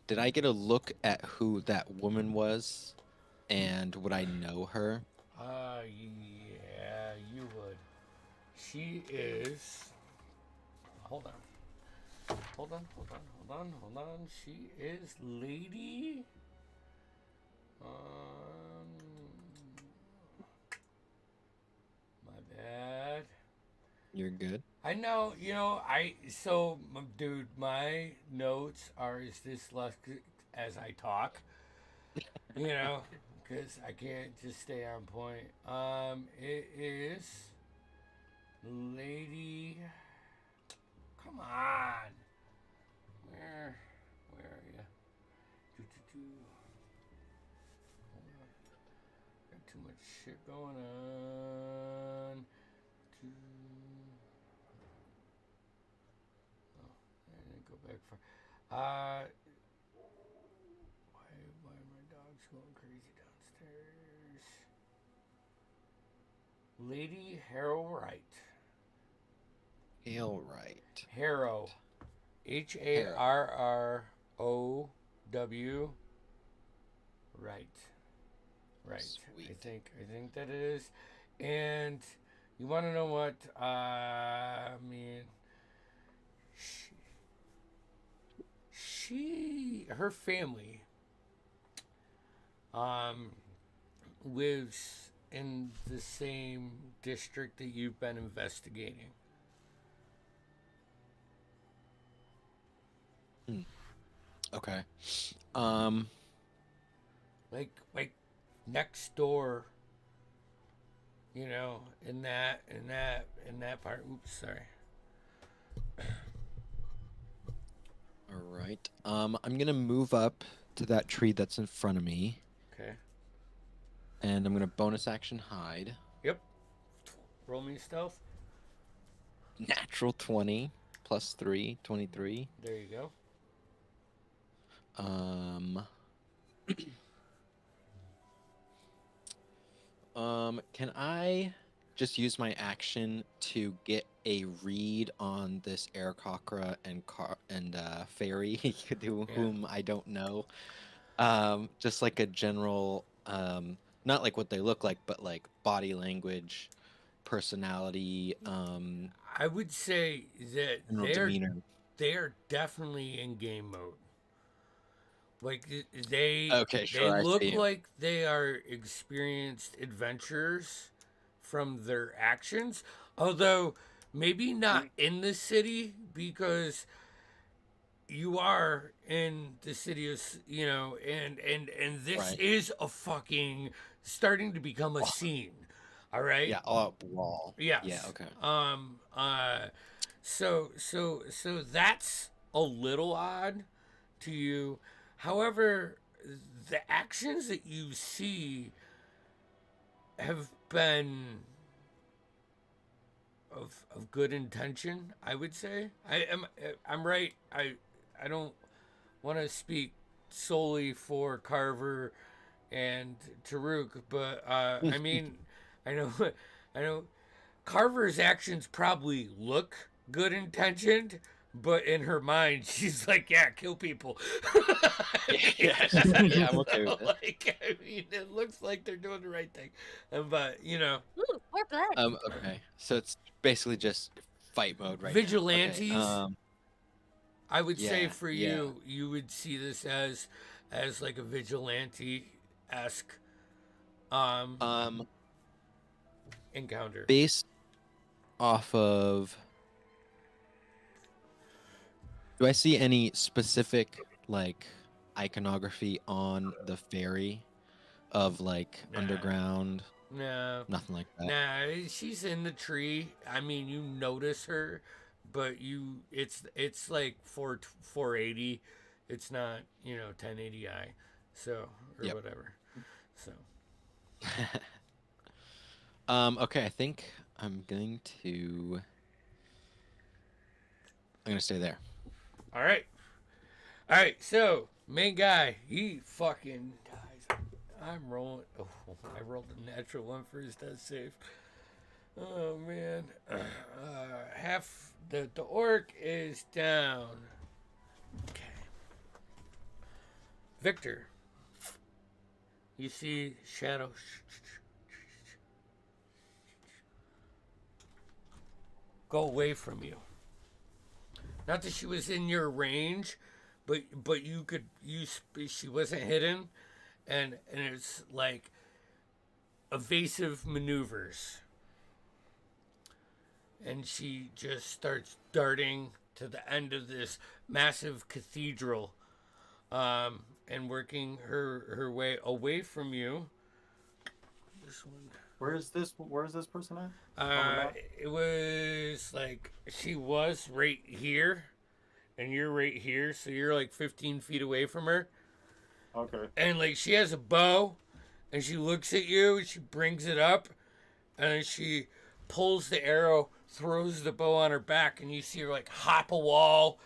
Did I get a look at who that woman was, and would I know her? Yeah, you would. She is. Hold on. She is Lady. My bad. You're good. I know, dude, my notes are as dyslexic as I talk, because I can't just stay on point. It is Lady. Come on. Where are you? Got too much shit going on. I didn't go back far. Why are my dogs going crazy downstairs? Lady Harrow Wright. Harrow. Harrow. Right. Sweet. I think that it is. And you want to know what? Her family lives in the same district that you've been investigating. Okay. Like next door, in that part. Oops, sorry. All right. I'm gonna move up to that tree that's in front of me, Okay. and I'm gonna bonus action hide. Yep. Roll me stealth. Natural 20 plus 3, 23. There you go. Can I just use my action to get a read on this Aarakocra and fairy whom I don't know? Just like a general, not like what they look like, but like body language, personality, I would say that general demeanor. they're definitely in game mode. Like they Okay, sure, I look see. like they are experienced adventurers from their actions, although maybe not in the city, because you are in the city of, and this Right. is a fucking starting to become a scene. All right. Yeah, all out brawl. Yes. Yeah, okay. So that's a little odd to you. However, the actions that you see have been of good intention, I would say. I'm right. I don't want to speak solely for Carver and Taruk, but I mean, I know I know Carver's actions probably look good intentioned, but in her mind, she's like, "Yeah, kill people." Yeah, I'm okay with it. Like, I mean, it looks like they're doing the right thing, but Ooh, more blood. Okay. So it's basically just fight mode right vigilantes. now. Okay. I would say Yeah, for yeah. you would see this as like a vigilante esque encounter. Based off of, do I see any specific like iconography on the ferry of like Nah. underground? No, Nothing like that. nah, she's in the tree. I mean, you notice her, but it's like 480. It's not 1080i, so or Yep. whatever. So Okay, I think I'm gonna stay there. all right. So main guy, he fucking dies. I'm rolling. Oh, I rolled a natural one for his death save. Oh man, half the orc is down. Okay, Victor. You see Shadow go away from you. Not that she was in your range, but she wasn't hidden, and it's like evasive maneuvers. And she just starts darting to the end of this massive cathedral, and working her way away from you. This one. Where is this person at? It was like she was right here, and you're right here, so you're like 15 feet away from her. Okay. And like she has a bow, and she looks at you, and she brings it up, and then she pulls the arrow, throws the bow on her back, and you see her like hop a wall,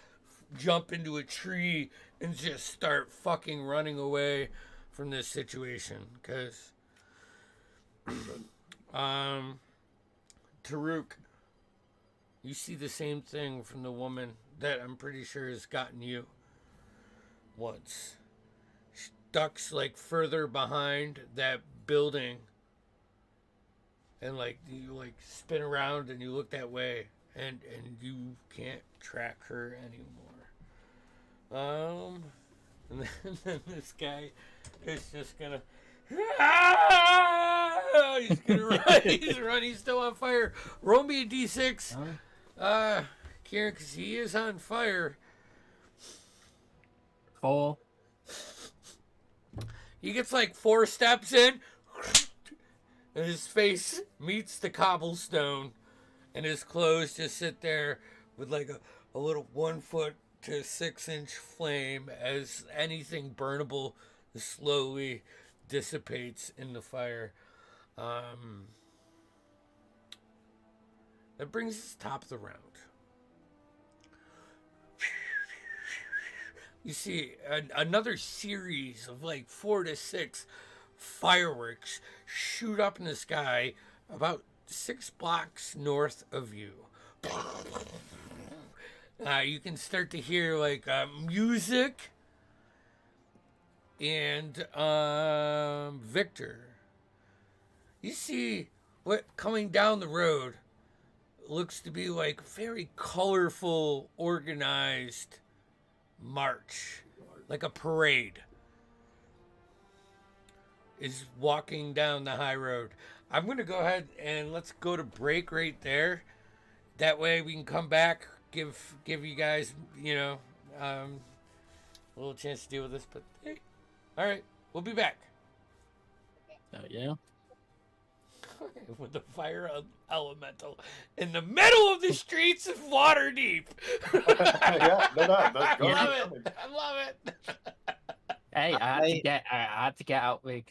jump into a tree, and just start fucking running away from this situation. Because, Taruk, you see the same thing from the woman that I'm pretty sure has gotten you once. She ducks like further behind that building, and like you like spin around and you look that way, and you can't track her anymore. And then this guy is just gonna he's gonna run. He's running. He's still on fire. Roll me a d6, Kieran, because he is on fire. 4. He gets like 4 steps in, and his face meets the cobblestone, and his clothes just sit there with like a little 1 foot to 6 inch flame as anything burnable slowly dissipates in the fire. That brings us top of the round. You see another series of like 4 to 6 fireworks shoot up in the sky about 6 blocks north of you. You can start to hear like music. And Victor, you see what coming down the road looks to be like very colorful, organized march, like a parade, is walking down the high road. I'm going to go ahead and let's go to break right there. That way we can come back, give you guys, a little chance to deal with this, but hey, all right, we'll be back. Oh yeah. With the fire elemental in the middle of the streets of Waterdeep. Yeah, no, I that's going love it. I love it. Hey, I had to get out with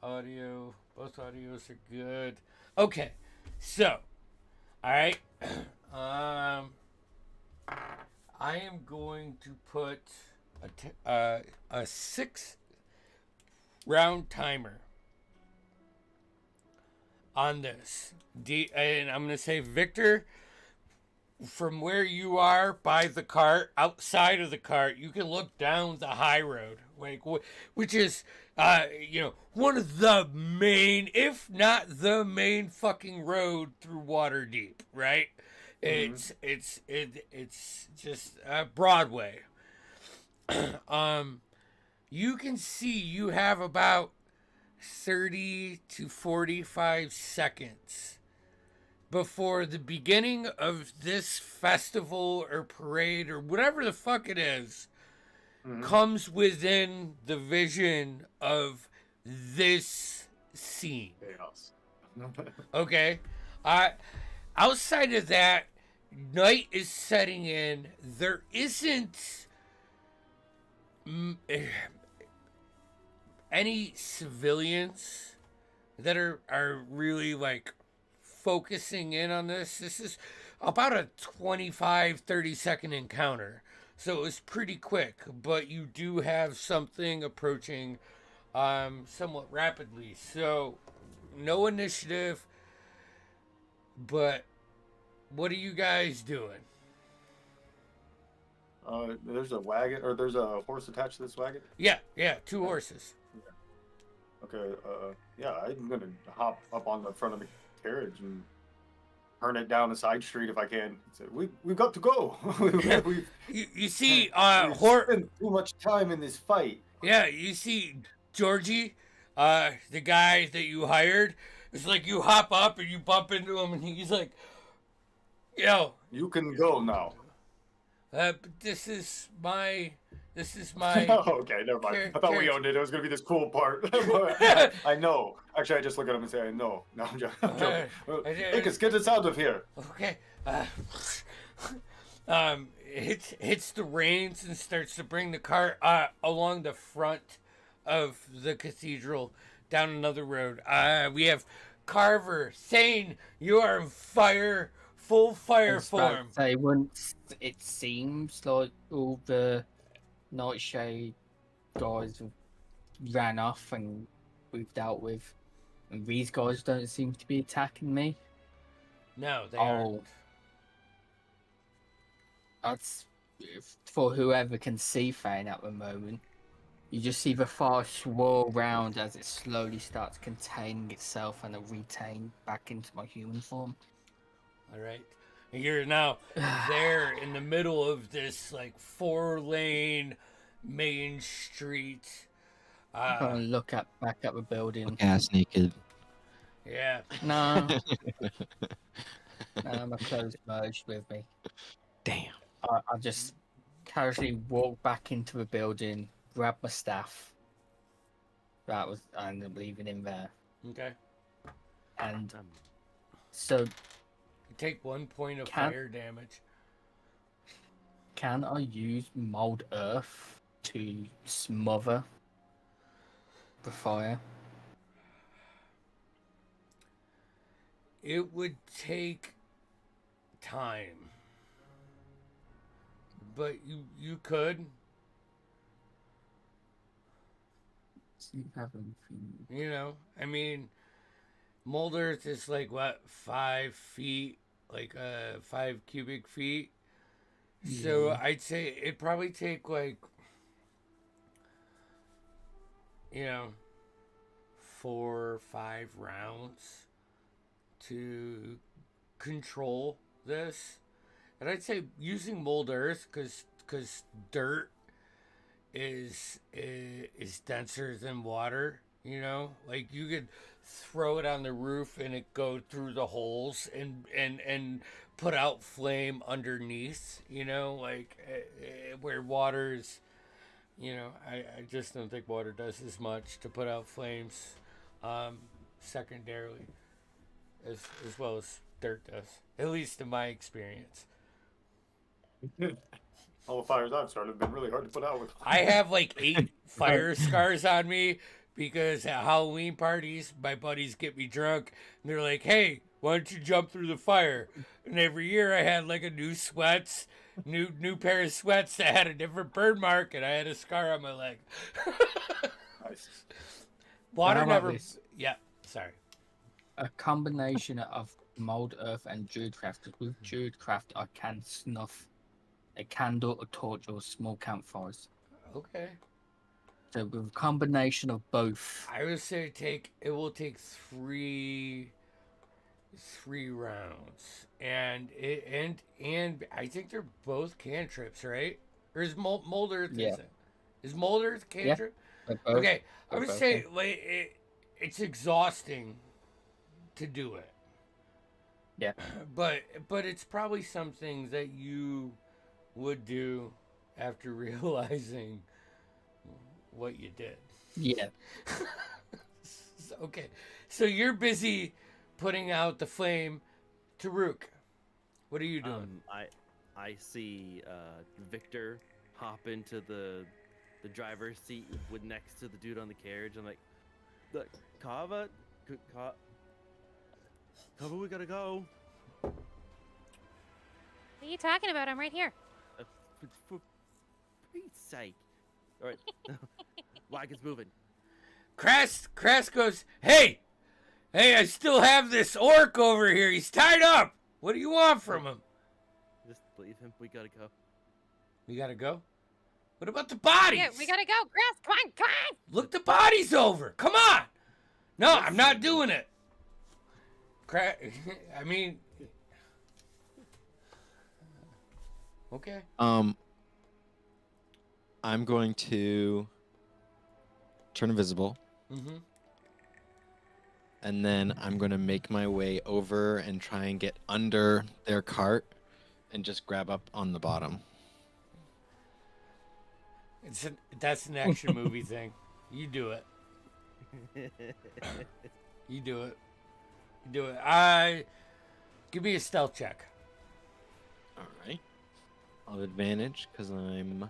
audio. Both audios are good. Okay, so, all right. I am going to put a 6-round timer on this. And I'm going to say, Victor, from where you are by the cart, outside of the cart, you can look down the high road, like which is, one of the main, if not the main, fucking road through Waterdeep, right? It's just Broadway. You can see you have about 30 to 45 seconds before the beginning of this festival or parade or whatever the fuck it is comes within the vision of this scene. Chaos. Okay? Outside of that, night is setting in. There isn't any civilians that are really like focusing in on this. This is about a 25-30 second encounter, so it was pretty quick, but you do have something approaching somewhat rapidly. So no initiative, but what are you guys doing? There's a wagon, or there's a horse attached to this wagon? Yeah, 2 horses. Okay, yeah, I'm gonna hop up on the front of the carriage and turn it down a side street if I can. Say, we've got to go. You see, we've spent too much time in this fight. Yeah, you see Georgie, the guy that you hired. It's like you hop up and you bump into him, and he's like, "Yo, you can go now." But this is my. Oh, okay, never mind. I thought we owned it. It was gonna be this cool part. I know. Actually, I just look at him and say, "I know." No, I'm joking. Lucas, get us out of here. Okay. Hits the reins and starts to bring the cart along the front of the cathedral down another road. We have Carver saying you are in fire, full fire form. Say once it seems like all the Nightshade guys ran off and we've dealt with, and these guys don't seem to be attacking me. No, they aren't. That's for whoever can see Fane at the moment. You just see the fire swirl round as it slowly starts containing itself and retain back into my human form. All right. You're now there in the middle of this like 4-lane main street. I'm gonna look back at the building. Ass naked. Yeah. No. No, my clothes merged with me. Damn. I just casually walk back into the building, grab my staff. I ended up leaving him there. Okay. And so you take 1 point of fire damage. Can I use mold earth to smother the fire? It would take time. But you could. You know, I mean, mold earth is like what, 5 feet, like 5 cubic feet. Yeah. So I'd say it'd probably take like, 4 or 5 rounds to control this. And I'd say using mold earth, because dirt is denser than water, like you could throw it on the roof and it go through the holes and put out flame underneath, like where water's, I just don't think water does as much to put out flames secondarily as well as dirt does, at least in my experience. All the fires I've started have been really hard to put out with. I have like 8 fire scars on me because at Halloween parties, my buddies get me drunk, and they're like, "Hey, why don't you jump through the fire?" And every year I had like a new pair of sweats that had a different burn mark, and I had a scar on my leg. Nice. Water How about never. this? Yeah, sorry. A combination of mold earth and druidcraft. Because with druidcraft, I can snuff a candle, a torch, or small campfires. Okay. So with a combination of both. I would say it will take three rounds, and I think they're both cantrips, right? Or is mold earth? Yeah. Is mold earth cantrip? They're both- Okay, I they're would both say like it's exhausting to do it. Yeah. But it's probably some things that you would do after realizing what you did. Yeah. Okay, so you're busy putting out the flame. Taruk, what are you doing? I see Victor hop into the driver's seat with next to the dude on the carriage. I'm like, "The Kava, Kava, we gotta go." What are you talking about? I'm right here. For Pete's sake! All right, wagon's moving. Crass goes, hey, I still have this orc over here. He's tied up. What do you want from him? Just leave him. We gotta go. We gotta go. What about the bodies? Yeah, we gotta go. Grass, come on. Look the bodies over. Come on. No, I'm not doing it. I mean, okay. I'm going to turn invisible, Mm-hmm. and then I'm going to make my way over and try and get under their cart and just grab up on the bottom. That's an action movie thing. You do it. You do it. You do it. Give me a stealth check. All right. I'll have advantage because I'm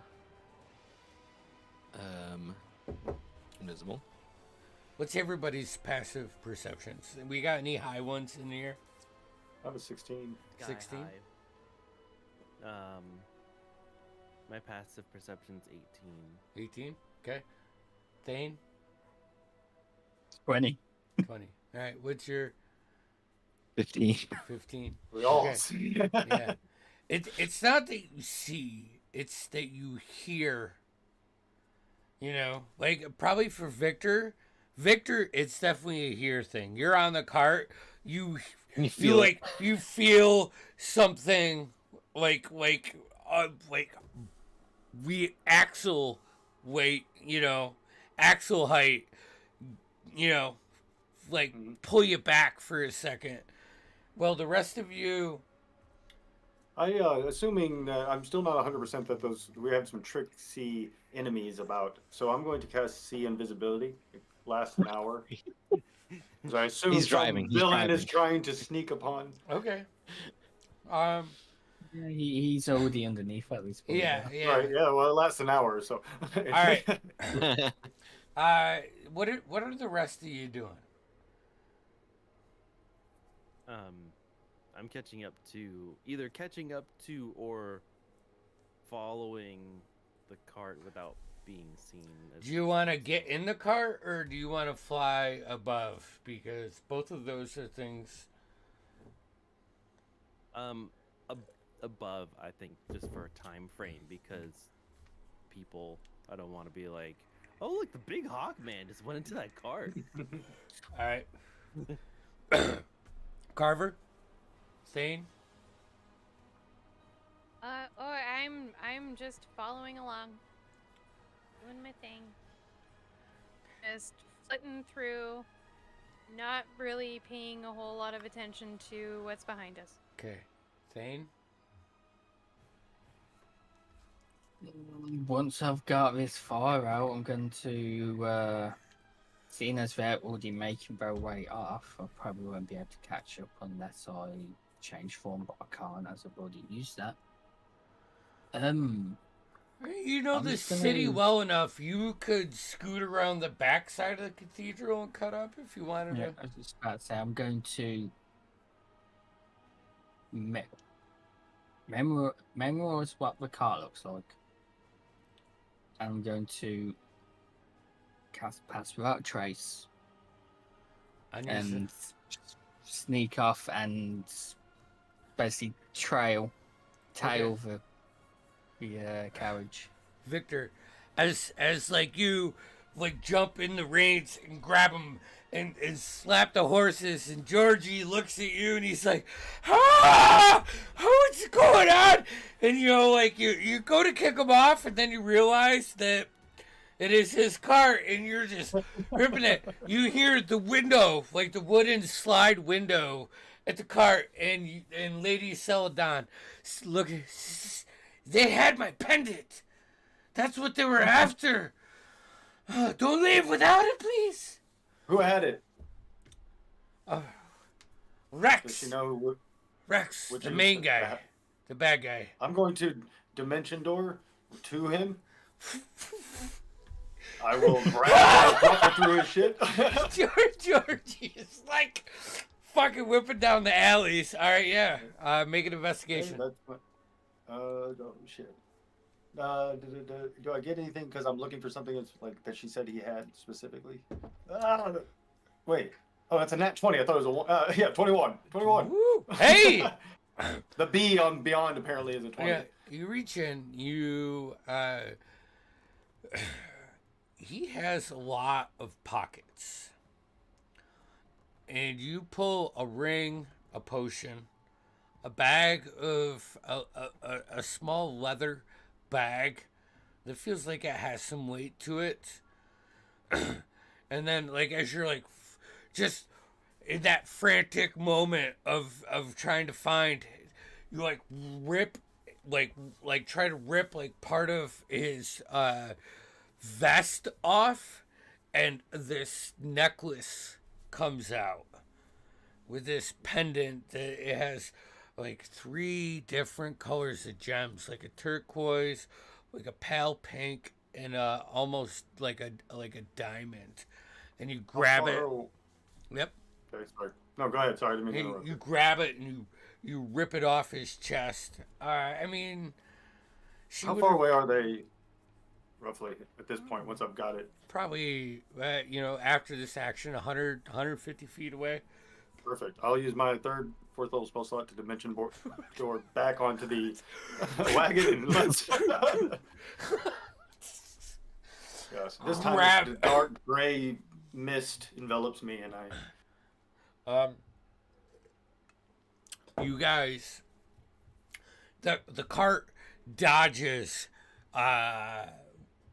invisible. What's everybody's passive perceptions? We got any high ones in here? I have a 16. Sky 16? high. My passive perception's 18. 18? Okay. Thane? 20. 20. All right. What's your 15. 15? We all Okay. see. Yeah. It's not that you see, it's that you hear. You know, like probably for Victor, it's definitely a hear thing. You're on the cart, you feel it. you feel something like we axle weight, axle height, like pull you back for a second. Well, the rest of you, Assuming I'm still not 100% that we have some tricksy enemies about, so I'm going to cast See Invisibility. It lasts an hour. So I assume He's some driving. villain is trying to sneak upon. okay. Yeah, he's already underneath at this point. Yeah. Right. Yeah. Well, it lasts an hour. So. All right. What are the rest of you doing? I'm either catching up to or following the cart without being seen. Do you want to get in the cart or do you want to fly above? Because both of those are things. Above, I think, just for a time frame, because I don't want to be like, oh look, the big hawk man just went into that cart. All right. Carver, Thane. I'm just following along, doing my thing, just flitting through, not really paying a whole lot of attention to what's behind us. Okay, Thane. Once I've got this far out, I'm going to, seeing as they're already making their way off, I probably won't be able to catch up unless I change form, but I can't as I've already used that. All You know I'm the just gonna- city well enough. You could scoot around the back side of the cathedral and cut up if you wanted Yeah, to. I was just about to say I'm going to memorize what the car looks like. I'm going to cast Pass Without Trace And and sneak off and basically tail the carriage. Victor, as like you like jump in the reins and grab him and slap the horses, and Georgie looks at you and he's like, ah, what's going on? And you know, like you go to kick him off, and then you realize that it is his car, and you're just ripping it. You hear the window, like the wooden slide window at the cart, and Lady Celadon, look, they had my pendant. That's what they were after. Don't leave without it, please. Who had it? Rex. Does she know who? Rex, which the is main guy, the bad guy. I'm going to dimension door to him. I will grab through his shit. Georgie is like fucking whipping down the alleys. All right, yeah. Make an investigation. Oh shit. Do I get anything because I'm looking for something that's like that she said he had specifically? Wait. Oh, that's a nat 20. I thought it was a 21. 21. Woo. Hey. The B on beyond apparently is a 20. Yeah, you reach in. You. He has a lot of pockets, and you pull a ring, a potion, a bag of a small leather bag that feels like it has some weight to it. And then, like, as you're like just in that frantic moment of trying to find, you like rip like try to rip like part of his vest off, and this necklace comes out with this pendant that it has like 3 different colors of gems, like a turquoise, like a pale pink, and almost like a diamond. And you grab it. Yep. Okay, sorry. No, go ahead. Sorry, I didn't mean to interrupt. You grab it and you rip it off his chest. I mean, how far away are they, roughly, at this point? Once I've got it, probably after this action, 150 feet away. Perfect. I'll use my fourth level spell slot to dimension door back onto the wagon and let's. Yes. This time the dark gray mist envelops me, and I. You guys, the cart dodges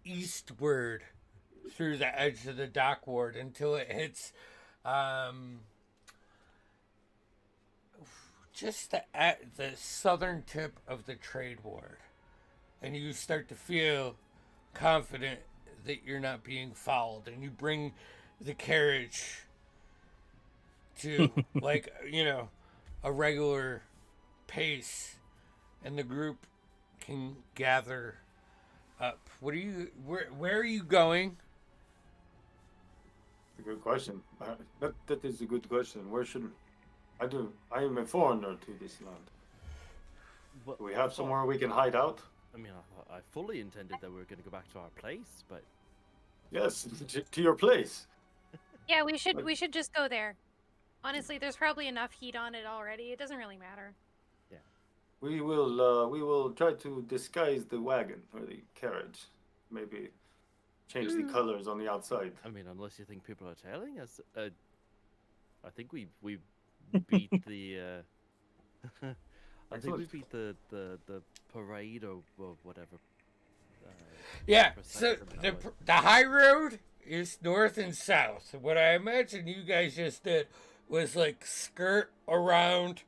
eastward through the edge of the dock ward until it hits just the southern tip of the trade ward, and you start to feel confident that you're not being followed, and you bring the carriage to like a regular pace, and the group can gather up. Where are you going? A good question. That is a good question. Where should I am a foreigner to this land. Do we have somewhere we can hide out? I mean, I fully intended that we were going to go back to our place, but Yes, to your place. Yeah, we should just go there. Honestly, there's probably enough heat on it already. It doesn't really matter. yeah. We will try to disguise the wagon or the carriage. Maybe change the colors on the outside. I mean, unless you think people are tailing us, I think we beat the. I think we beat the parade or whatever. Yeah, so the high road is north and south. What I imagine you guys just did was like skirt around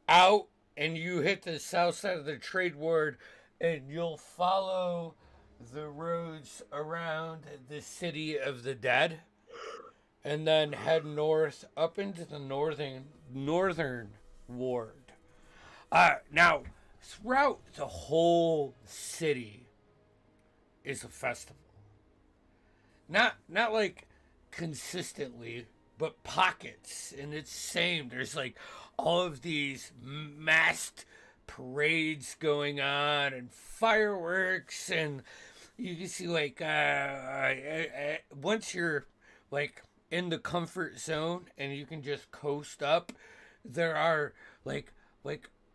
out, and you hit the south side of the trade ward, and you'll follow the roads around the city of the dead, and then head north up into the northern ward. Now, throughout the whole city, is a festival. Not like consistently, but pockets. And it's same. There's like all of these masked parades going on and fireworks, and you can see like once you're like in the comfort zone and you can just coast up, there are like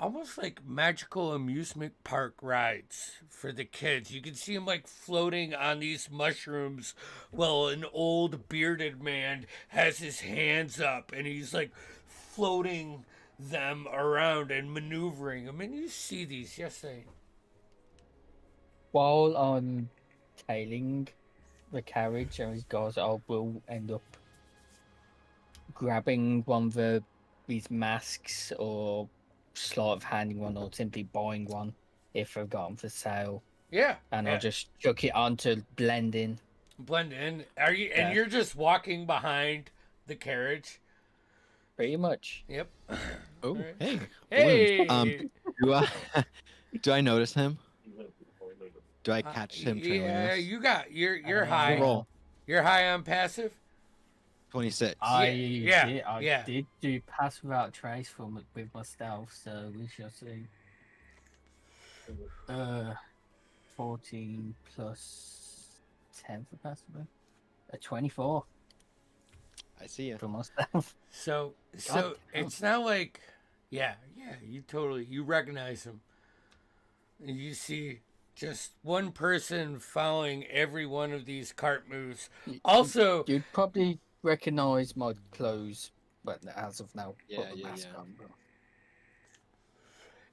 almost like magical amusement park rides for the kids. You can see them like floating on these mushrooms while an old bearded man has his hands up and he's like floating them around and maneuvering them. And you see these, yes, they. While I'm tailing the carriage, and these guys, I will end up grabbing one of these masks, or sleight of handing one, or simply buying one if I've got them for sale. Yeah. And yeah. I'll just chuck it on to blend in. Blend in. Are you? And Yeah. you're just walking behind the carriage. Pretty much. Yep. Oh, Alright. hey. Hey. balloons. Do I notice him? Do I catch him trailing Yeah, us? you got. You're Uh, high. Roll. You're high on passive. 26. I yeah. did do pass without trace from it with my stealth, so we shall see. 14 plus 10 for passive. 24 I see you. for my stealth. So God damn. it's not like, yeah. You recognize him. You see just one person following every one of these cart moves. Also, You'd probably recognize my clothes, but as of now, Yeah, put the yeah, mask yeah. on.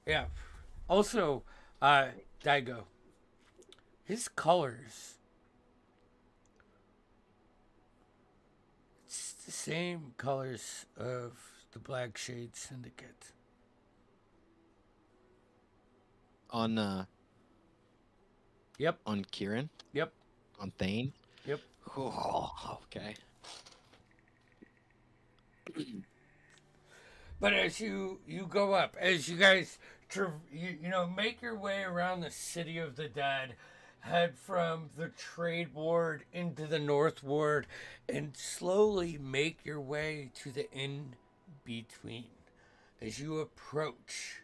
yeah. Also, Daigo. His colors. It's the same colors of the Black Shade Syndicate. On Yep. on Kieran? Yep. On Thane? Yep. Oh, okay. But as you go up, as you guys make your way around the city of the dead, head from the trade ward into the north ward, and slowly make your way to the in between. As you approach,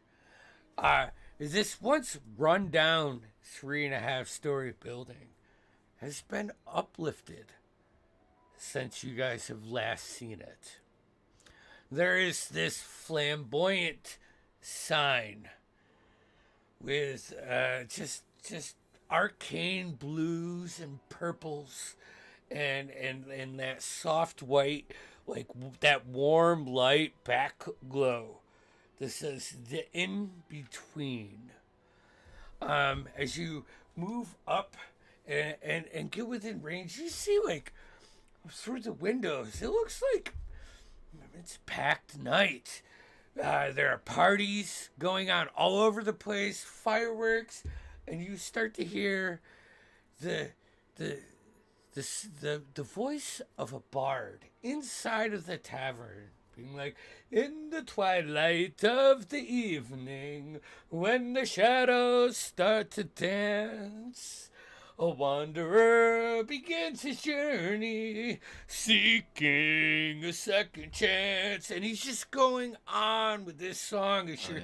this once run down 3.5-story building has been uplifted since you guys have last seen it. There is this flamboyant sign with just arcane blues and purples and that soft white, like that warm light back glow. This says the in between. As you move up and get within range, you see like through the windows, it looks like it's packed night. There are parties going on all over the place, fireworks, and you start to hear the voice of a bard inside of the tavern, being like, "In the twilight of the evening, when the shadows start to dance, a wanderer begins his journey, seeking a second chance." And he's just going on with this song as your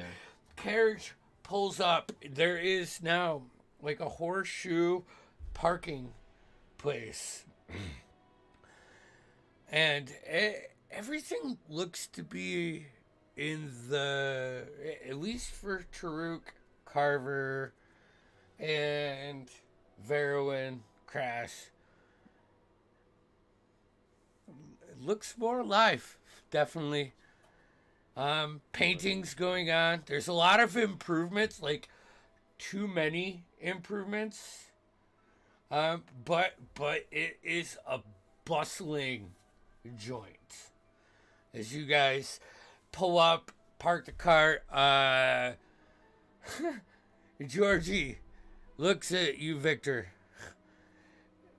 carriage pulls up. There is now like a horseshoe parking place. And everything looks to be in the, at least for Taruk, Carver, and Verowyn, Crash. It looks more alive, definitely. Paintings going on. There's a lot of improvements, like too many improvements. But it is a bustling joint. As you guys pull up, park the cart, Georgie looks at you, Victor,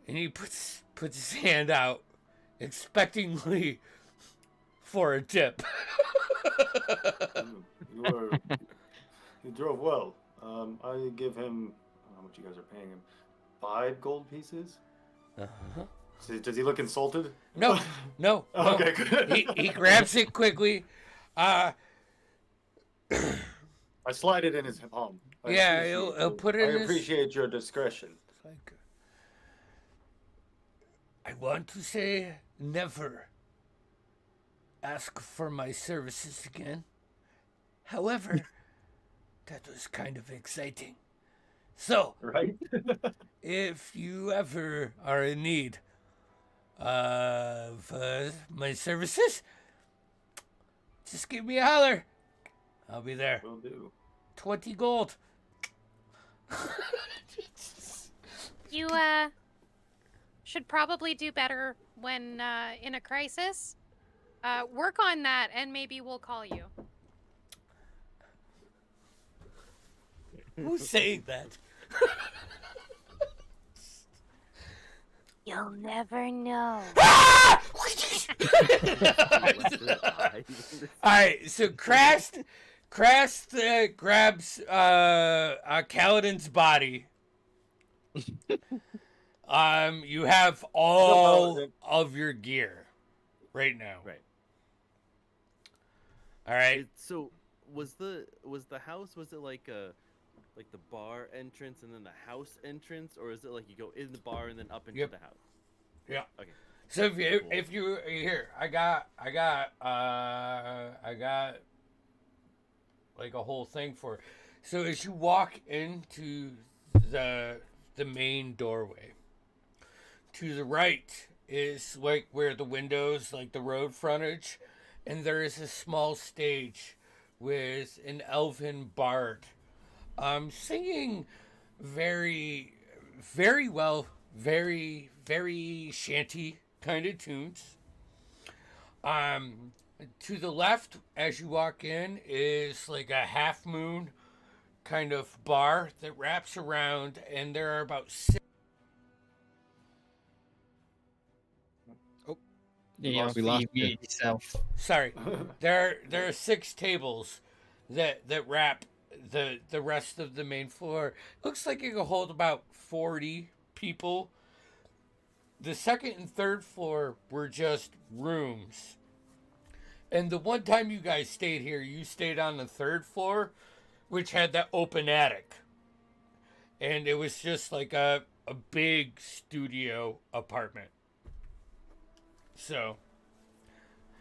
and he puts his hand out, expectingly for a tip. You drove well. I give him how much you guys are paying him. 5 gold pieces. Uh-huh. Does he look insulted? No, no. Okay, good. He grabs it quickly. I slide it in his palm. Yeah, he'll put it I in his... appreciate your discretion. It's like, I want to say never ask for my services again. However, that was kind of exciting. So, Right? if you ever are in need of my services, just give me a holler. I'll be there. Will do. 20 gold. You should probably do better when in a crisis. Work on that, and maybe we'll call you. Who's saying that? You'll never know. Alright, so Krast grabs Kaladin's body. You have all of your gear right now. Right. Alright. So was the house, was it like the bar entrance and then the house entrance, or is it like you go in the bar and then up into Yep. the house? Yeah. Okay. So if you here, I got like a whole thing for it. So as you walk into the main doorway, to the right is like where the windows, like the road frontage, and there is a small stage with an elven bard singing very, very well, very, very shanty kind of tunes. To the left, as you walk in, is like a half moon kind of bar that wraps around, and there are about 6. Yeah, We lost you it. yourself. Sorry, there are 6 tables that wrap the rest of the main floor. Looks like it could hold about 40 people. The second and third floor were just rooms. And the one time you guys stayed here, you stayed on the third floor, which had that open attic. And it was just like a big studio apartment. So,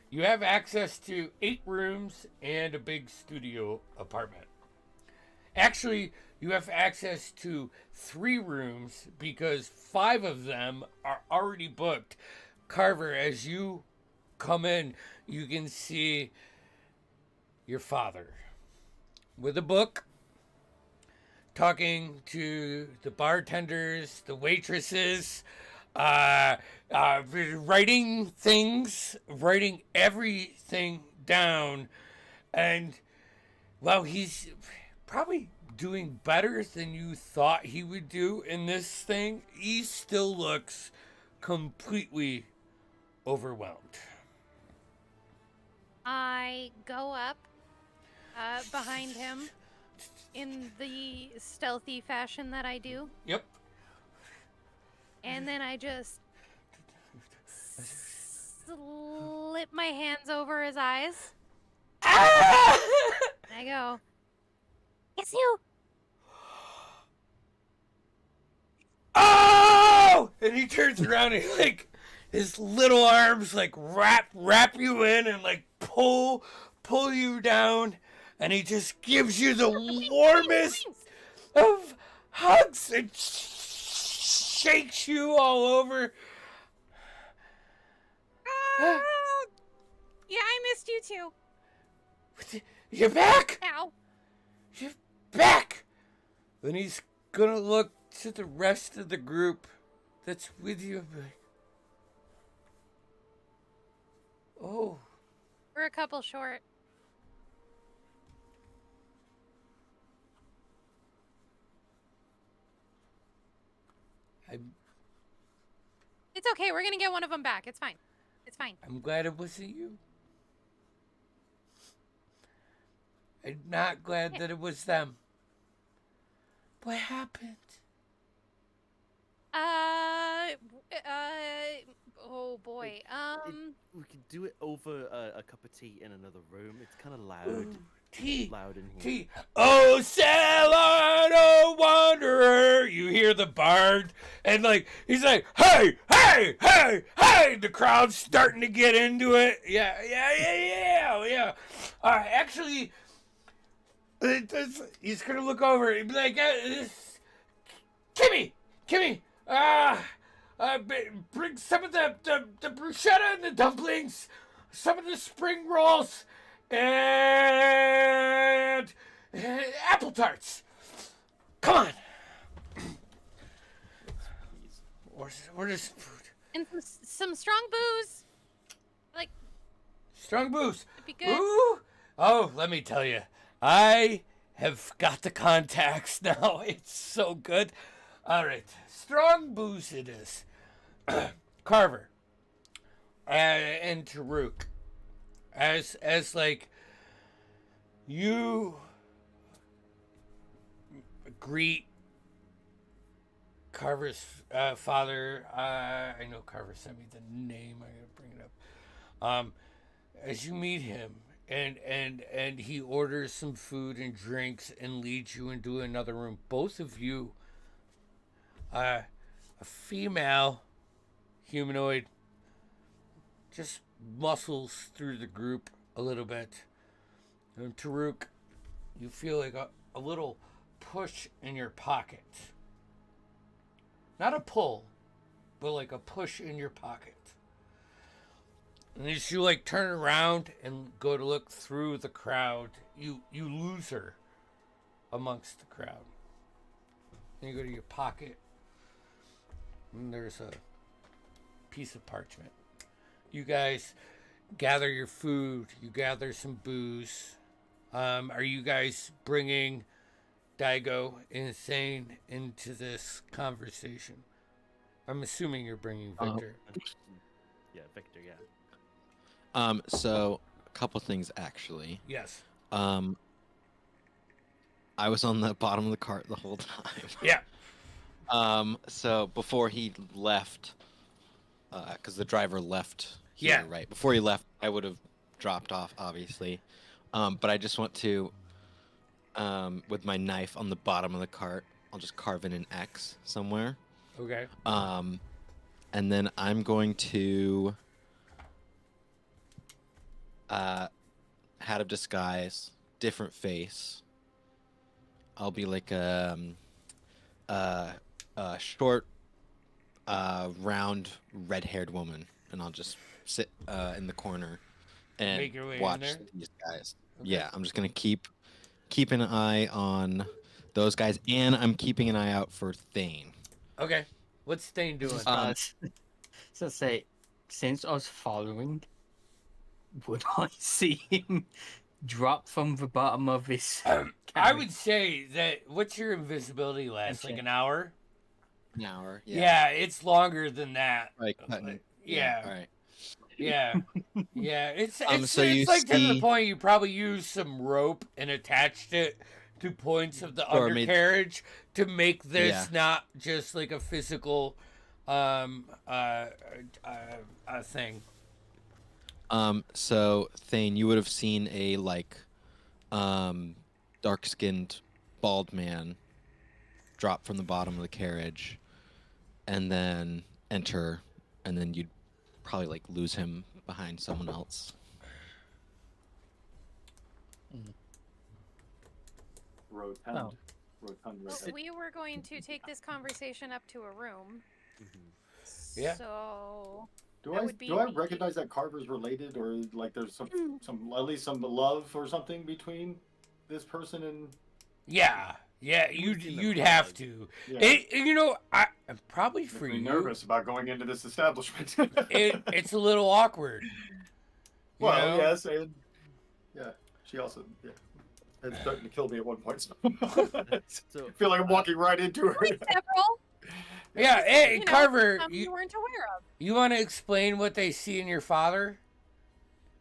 you have access to 8 rooms and a big studio apartment. Actually, you have access to 3 rooms because 5 of them are already booked. Carver, as you come in, you can see your father with a book, talking to the bartenders, the waitresses, writing everything down. And, well, he's probably doing better than you thought he would do in this thing. He still looks completely overwhelmed. I go up behind him in the stealthy fashion that I do. Yep. And then I just slip my hands over his eyes. Ah! And I go, "It's you." Oh! And he turns around and like his little arms like wrap you in and like pull you down, and he just gives you the warmest of hugs and shakes you all over. Yeah, I missed you too. You're back? Ow. You're back! Then he's gonna look to the rest of the group that's with you and be like, oh. We're a couple short. It's okay. We're gonna get one of them back. It's fine. It's fine. I'm glad it wasn't you. I'm not glad that it was them. What happened? Oh boy. We could do it over a cup of tea in another room. It's kind of loud. Ooh, tea. Loud in here. Tea. Oh, sailor, oh, wanderer. You hear the bard, and like he's like, hey, hey, hey, hey. The crowd's starting to get into it. Yeah. Actually, he's gonna look over and be like, Kimmy, bring some of the bruschetta and the dumplings, some of the spring rolls, and apple tarts. Come on. Where's food? And some strong booze. Like, Strong booze. it'd be good. Ooh. Oh, let me tell you, I have got the contacts now. It's so good. All right, strong booze it is. Carver and Taruk, as like you greet Carver's father. I know Carver sent me the name. I gotta bring it up. As you meet him, and he orders some food and drinks and leads you into another room. Both of you, a female humanoid, just muscles through the group a little bit. And Taruk, you feel like a little push in your pocket. Not a pull, but like a push in your pocket. And as you like turn around and go to look through the crowd, you lose her amongst the crowd. And you go to your pocket, and there's a piece of parchment. You guys gather your food, you gather some booze. Are you guys bringing Daigo Insane into this conversation? I'm assuming you're bringing Victor. Yeah, Victor. Yeah. So a couple things actually. Yes. I was on the bottom of the cart the whole time. Yeah. So before he left, because the driver left here, Yeah. right? Before he left, I would have dropped off, obviously. But I just want to, with my knife on the bottom of the cart, I'll just carve in an X somewhere. Okay. And then I'm going to hat of disguise, different face. I'll be like a short, round, red-haired woman, and I'll just sit in the corner and Make your way in watch there? these guys. Okay. Yeah, I'm just gonna keep an eye on those guys, and I'm keeping an eye out for Thane. Okay. What's Stain doing? So say, since I was following, would I see him drop from the bottom of this? I carriage? would say that what's your invisibility last? Like Okay. an hour? An hour. Yeah, it's longer than that. Like cutting. Yeah. All right. Yeah. Yeah. It's so you like to the see- point you probably used some rope and attached it to points of the Sure, made- undercarriage to make this Yeah. not just like a physical thing. So Thane, you would have seen a dark-skinned, bald man drop from the bottom of the carriage, and then enter, and then you'd probably lose him behind someone else. Rotund. Oh. Rotund Well, redhead. we were going to take this conversation up to a room. Yeah. So Do that I would be do I me. recognize that Carver's related, or like there's some at least some love or something between this person and Yeah. Yeah, Who's in the you'd crowd? have to. yeah. I probably Makes for me you nervous about going into this establishment. it's a little awkward. You well, know? yes, and yeah, she also it's starting to kill me at one point. So So I feel like I'm walking right into her. Only several Yeah, hey, you know, Carver, you you weren't aware of. want to explain what they see in your father?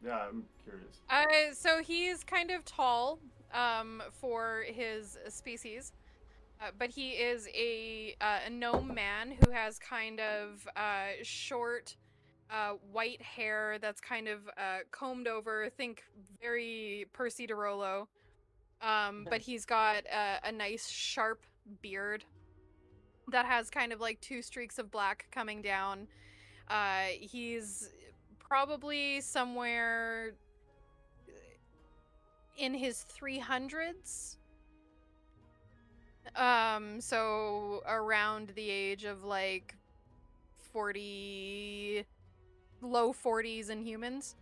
Yeah, I'm curious. So he's kind of tall, for his species. But he is a gnome man who has kind of short white hair that's kind of combed over. Think very Percy DeRollo. But he's got a nice sharp beard that has kind of like two streaks of black coming down. He's probably somewhere in his 300s. So around the age of like 40, low 40s in humans.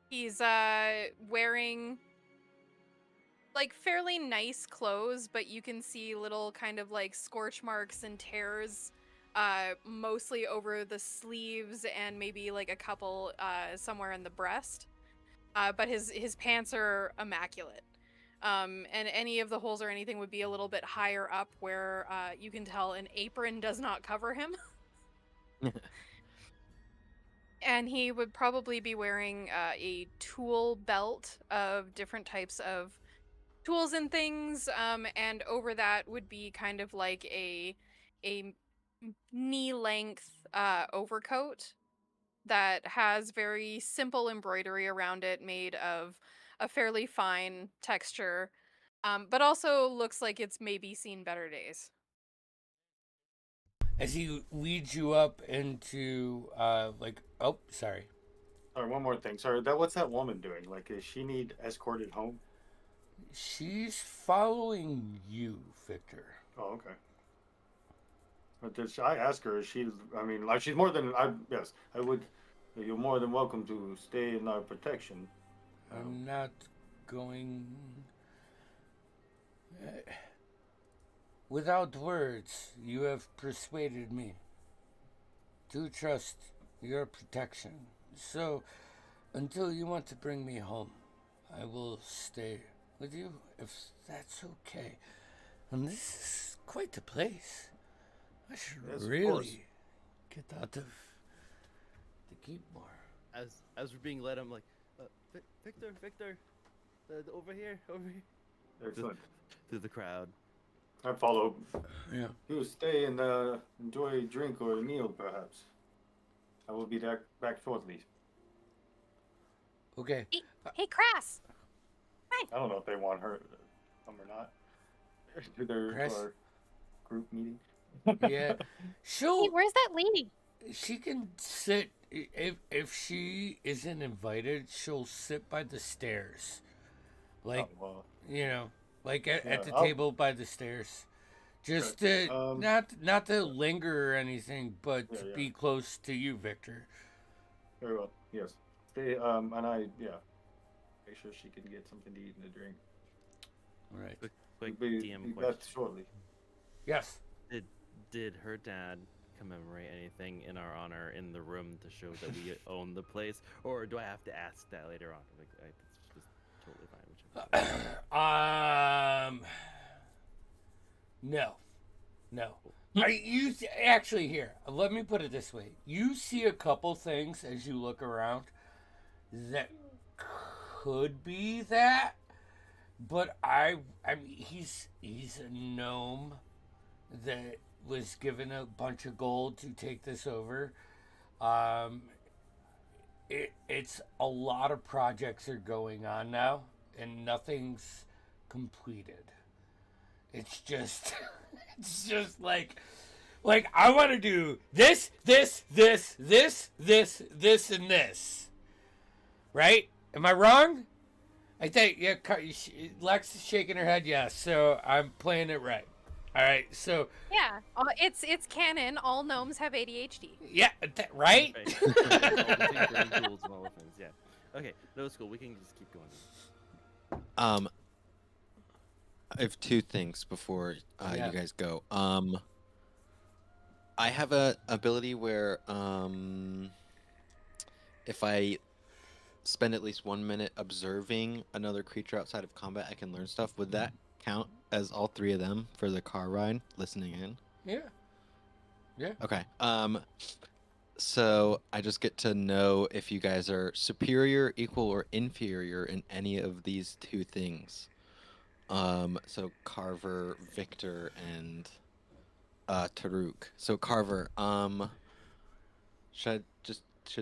He's wearing like fairly nice clothes, but you can see little kind of like scorch marks and tears mostly over the sleeves and maybe like a couple somewhere in the breast. But his pants are immaculate. And any of the holes or anything would be a little bit higher up where you can tell an apron does not cover him. And he would probably be wearing a tool belt of different types of tools and things, and over that would be kind of like a knee length overcoat that has very simple embroidery around it made of a fairly fine texture, but also looks like it's maybe seen better days. As he leads you up into oh, sorry. Sorry, one more thing. Sorry, what's that woman doing? Like, does she need escorted home? She's following you, Victor. Oh, okay. But did I ask her? Is she? I mean, like, she's more than I. Yes, I would. You're more than welcome to stay in our protection. I'm not going. Without words, you have persuaded me to trust your protection. So, until you want to bring me home, I will stay with you, if that's okay. And this is quite a place. I should Yes, of really course. get out of the keep more. As we're being led, I'm like, Victor, over here. Excellent. Through the crowd. I follow. Yeah. You stay and enjoy a drink or a meal, perhaps. I will be back shortly. Okay. Hey, Crass! I don't know if they want her to come or not to Chris? our group meeting. Yeah. Hey, where's that lady? She can sit if she isn't invited, she'll sit by the stairs. Like Oh, well, you know, like at Yeah, the I'll- table by the stairs. Just Okay, to not to linger or anything, but Yeah, to yeah. be close to you, Victor. very well. Yes. Stay. And I make sure she can get something to eat and a drink. All right. Quick be DM back question. shortly. Yes. Did her dad commemorate anything in our honor in the room to show that we own the place, or do I have to ask that later on? Like, it's just totally fine. No. Actually here? Let me put it this way: you see a couple things as you look around that could be that, but I mean, he's a gnome that was given a bunch of gold to take this over. It's a lot of projects are going on now, and nothing's completed. It's just, it's just like I want to do this, and this. Right? Am I wrong? I think Lex is shaking her head. Yes, so I'm playing it right. All right, so Yeah, it's canon. All gnomes have ADHD. yeah, right. All the tinkering tools and all the things. Yeah. Okay. No, it's cool. We can just keep going. I have two things before Yeah. you guys go. I have a ability where if I spend at least 1 minute observing another creature outside of combat, I can learn stuff. Would that count as all three of them for the car ride, listening in? Yeah. Okay. So I just get to know if you guys are superior, equal, or inferior in any of these two things. So Carver, Victor, and Taruk. So Carver, should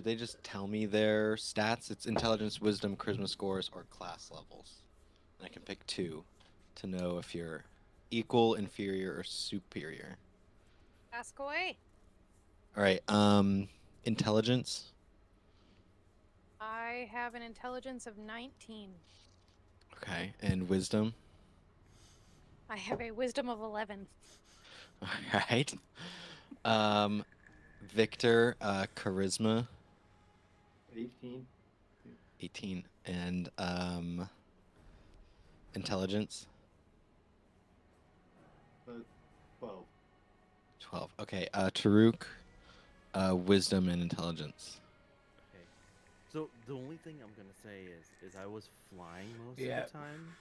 they just tell me their stats? It's intelligence, wisdom, charisma scores, or class levels. And I can pick two to know if you're equal, inferior, or superior. Ask away. All right. Intelligence. I have an intelligence of 19. Okay, and wisdom. I have a wisdom of 11. All right. Um, Victor, charisma, 18. 18, and intelligence, 12. 12. Okay, Taruk, wisdom and intelligence. Okay. So the only thing I'm gonna say is I was flying most Yeah. of the time.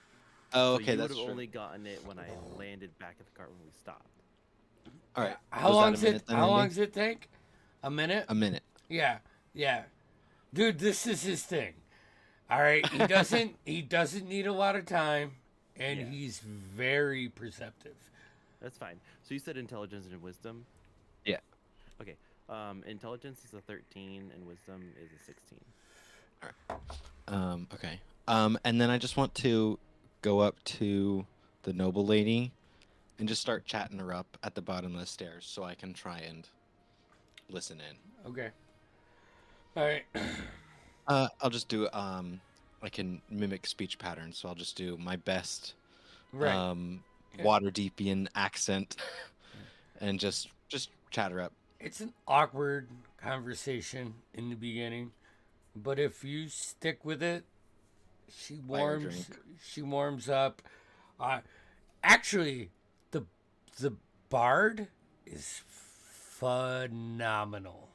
Oh, So okay, you that's would have true. only gotten it when I landed back at the cart when we stopped. All right. How Was that long a does minute it? then, How long Andy? does it take? A minute? A minute. Yeah, yeah. Dude, this is his thing. All right, he doesn't. He doesn't need a lot of time, and Yeah. he's very perceptive. That's fine. So you said intelligence and wisdom. Yeah. Okay. Intelligence is a 13 and wisdom is a 16. Okay. And then I just want to go up to the noble lady and just start chatting her up at the bottom of the stairs so I can try and listen in. Okay. All right. I'll just do I can mimic speech patterns, so I'll just do my best Right. Yeah. Waterdeepian accent and just chatter up. It's an awkward conversation in the beginning, but if you stick with it, she Fire warms. drink. She warms up. Actually, the the bard is phenomenal.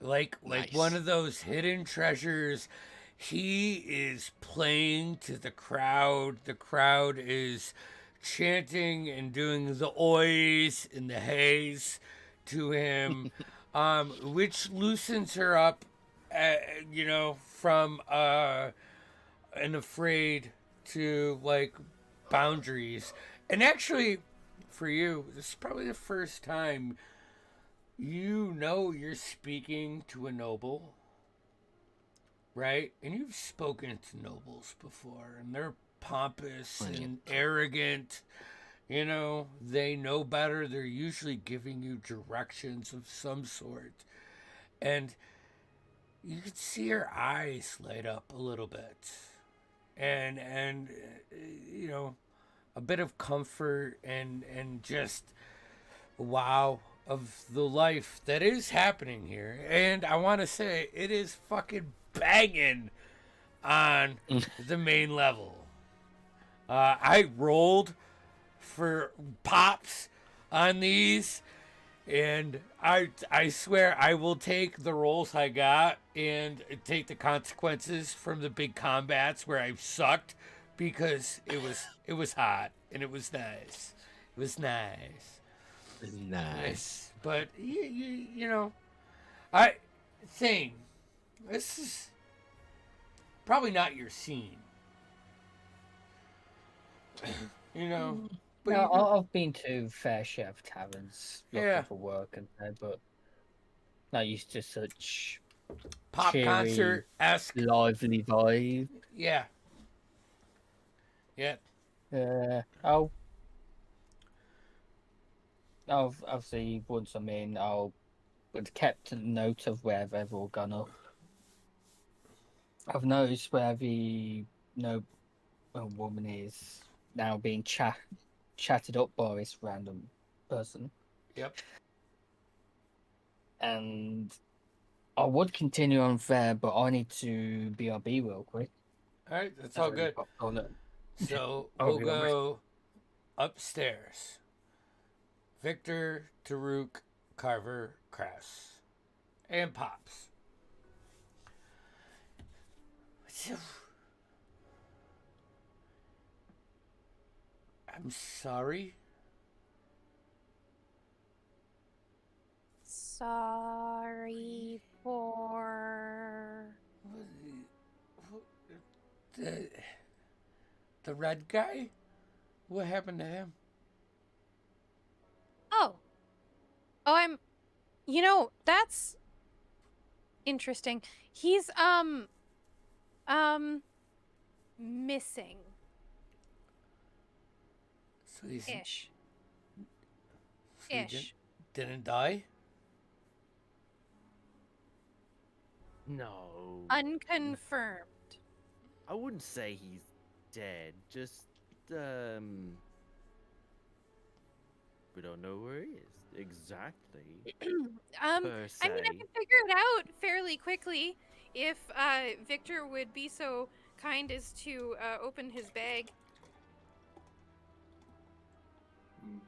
Like one Nice. of those hidden treasures. He is playing to the crowd. The crowd is chanting and doing the oys and the hays to him, which loosens her up, from an afraid to like boundaries. And actually, for you, this is probably the first time you're speaking to a noble, right? And you've spoken to nobles before, and they're pompous Plenty of and arrogant. They know better. They're usually giving you directions of some sort. And you could see her eyes light up a little bit. And a bit of comfort and just wow of the life that is happening here. And I want to say it is fucking banging on the main level. I rolled for pops on these, and I swear I will take the rolls I got and take the consequences from the big combats where I sucked, because it was hot and it was nice. It was nice. Nice. But thing. This is probably not your scene. But No, I've been to fair share of taverns looking Yeah. for work and that, but not used to such pop cheery, concert esque. lively vibe. Yeah. I've obviously once I'm in, I've kept a note of where they've all gone up. I've noticed where the woman is now being chatted up by this random person. Yep. And I would continue on there, but I need to BRB real quick. All right, that's all good. Oh, no. So I'll we'll be on my- go upstairs. Victor, Taruk, Carver, Kress, and Pops. I'm sorry. sorry for. The, the red guy? What happened to him? Oh, that's interesting. He's missing So he's ish. so he didn't die? No. Unconfirmed. I wouldn't say he's dead. Just we don't know where he is exactly. I Per mean, I se. can figure it out fairly quickly if Victor would be so kind as to open his bag.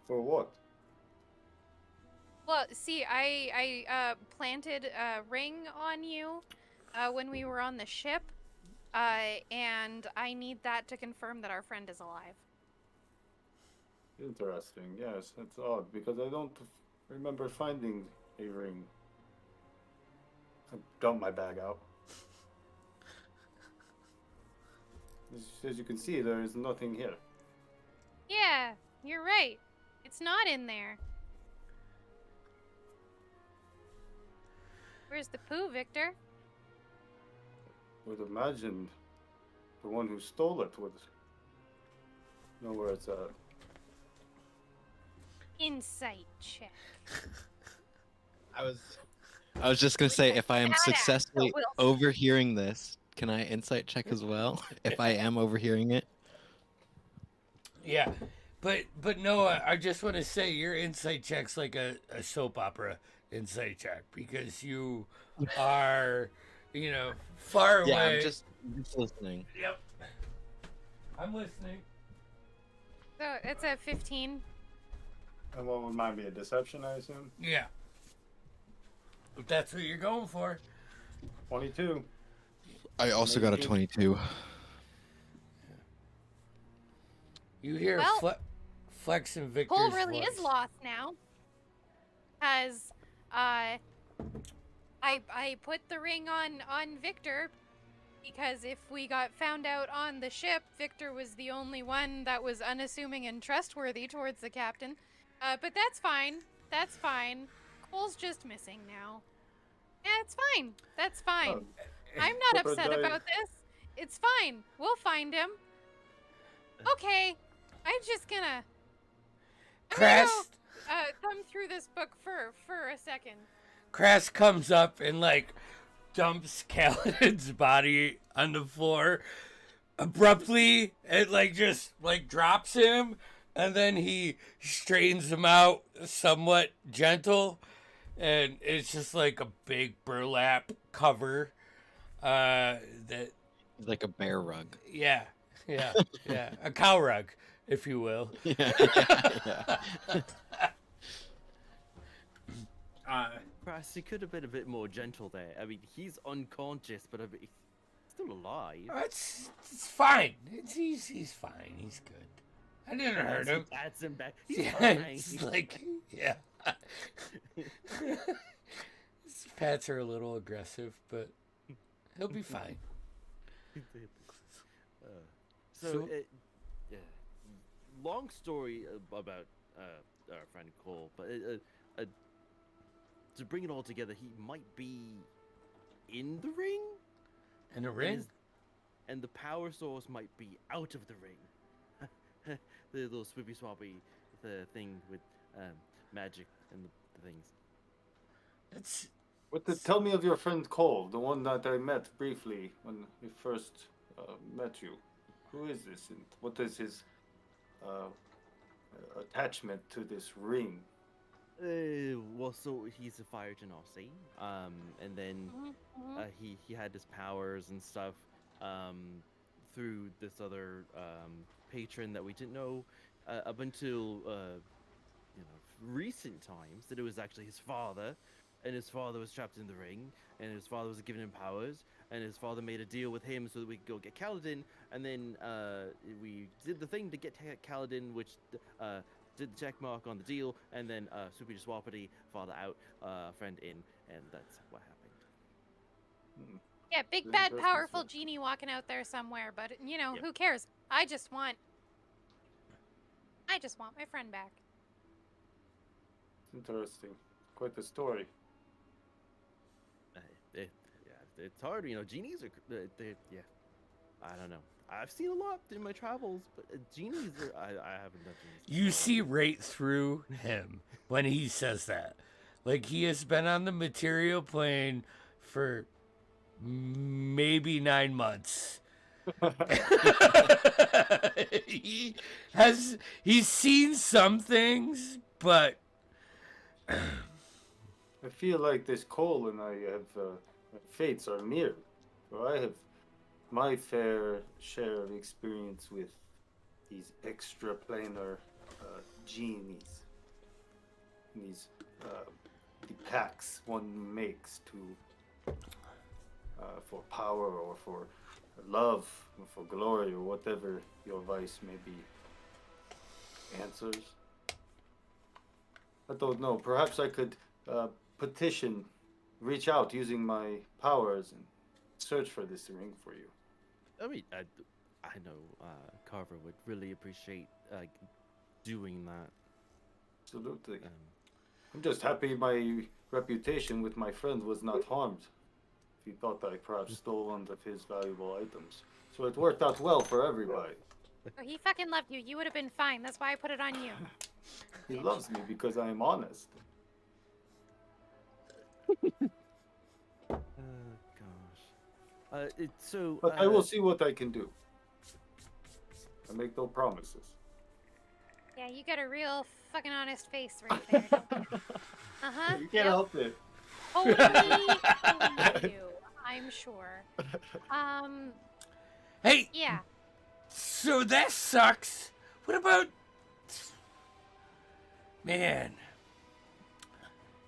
For what? Well, see, I planted a ring on you when we were on the ship, and I need that to confirm that our friend is alive. Interesting. Yes, that's odd because I don't remember finding a ring. I dumped my bag out. As you can see, there is nothing here. Yeah, you're right. It's not in there. Where's the poo, Victor? Would imagine the one who stole it would know where it's at. Insight check. I was just gonna say, if I am Badass, successfully Wilson. overhearing this, can I insight check as well? If I am overhearing it. Yeah. But Noah, I just want to say your insight check's like a soap opera insight check because you are, far away. Yeah, I'm just listening. Yep. I'm listening. So it's a 15. And what would mine be? A deception, I assume? Yeah. If that's what you're going for. 22. I also got a 22. You hear Well, Flex and Victor's Cole really voice. is lost now. As I put the ring on Victor because if we got found out on the ship, Victor was the only one that was unassuming and trustworthy towards the captain. But that's fine. That's fine. Cole's just missing now. Yeah, it's fine. That's fine. I'm not Pepper upset died. about this. It's fine. We'll find him. Okay. I'm just gonna Crest thumb through this book for a second. Crest comes up and dumps Kaladin's body on the floor abruptly and just drops him, and then he straightens him out somewhat gentle, and it's just like a big burlap cover that Like a bear rug. yeah a cow rug, if you will. Yeah. Perhaps he could have been a bit more gentle there. I mean, he's unconscious, but I mean, he's still alive. It's fine. He's fine. He's good. I didn't hurt him. Adds him back. He's Yeah, fine. it's yeah. His pats are a little aggressive, but he'll be fine. So, yeah. Long story about our friend Cole, but to bring it all together, he might be in the ring, And a ring? and the power source might be out of the ring. The little swippy swappy the thing with magic and the things. It's Tell me of your friend Cole, the one that I met briefly when we first met you. Who is this, and what is his attachment to this ring? Well, so he's a fire genasi, and then he had his powers and stuff through this other patron that we didn't know up until recent times that it was actually his father, and his father was trapped in the ring, and his father was giving him powers, and his father made a deal with him so that we could go get Kaladin, and then we did the thing to get Kaladin, which did the check mark on the deal, and then Swoopy Swappity, father out, friend in, and that's what happened. Yeah, big Very bad interesting powerful story. genie walking out there somewhere, but Yep. who cares? I just want my friend back. It's interesting. Quite the story. Yeah, it's hard, genies are, yeah, I don't know. I've seen a lot in my travels, but genies are, I haven't done genies. You see right through him when he says that. Like, he has been on the material plane for maybe 9 months. He's seen some things, but I feel like this Cole and I have fates are mirrored. So I have my fair share of experience with these extraplanar genies. These the pacts one makes to for power or for love or for glory or whatever your vice may be. Answers. I don't know. Perhaps I could petition, reach out using my powers and search for this ring for you. I mean, I know Carver would really appreciate doing that. Absolutely. I'm just happy my reputation with my friend was not harmed. He thought I perhaps stole one of his valuable items. So it worked out well for everybody. Oh, he fucking loved you. You would have been fine. That's why I put it on you. He loves me because I am honest. Gosh. So. But I will see what I can do. I make no promises. Yeah, you got a real fucking honest face right there. Don't you? Uh-huh. You can't help it. Totally believe you, I'm sure. hey, Yeah. so that sucks. What about... Man.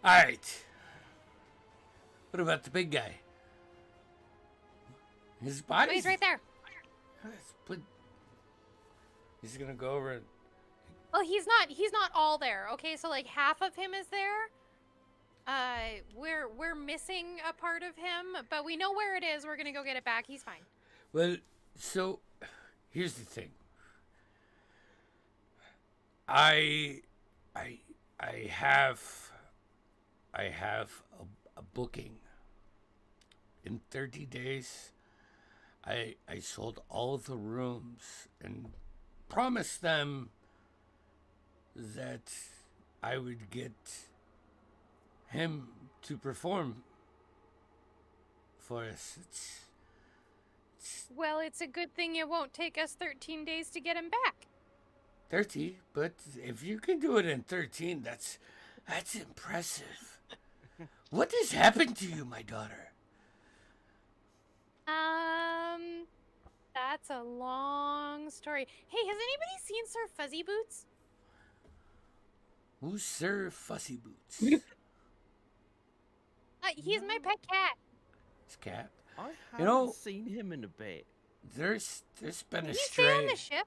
Alright. What about the big guy? His Oh, body's... he's right there. But he's gonna go over and... Well, he's not all there. Okay, so like half of him is there. We're missing a part of him, but we know where it is. We're gonna go get it back. He's fine. Well, so here's the thing. I have a booking. In 30 days, I sold all of the rooms and promised them that I would get him to perform for us. Well, it's a good thing it won't take us 13 days to get him back. 30, but if you can do it in 13, that's impressive. What has happened to you, my daughter? That's a long story. Hey, has anybody seen Sir Fuzzy Boots? Who's Sir Fussy Boots? He's my pet cat. His cat. I You know- haven't seen him in a bit. There's been a Did you stay on stray. the ship?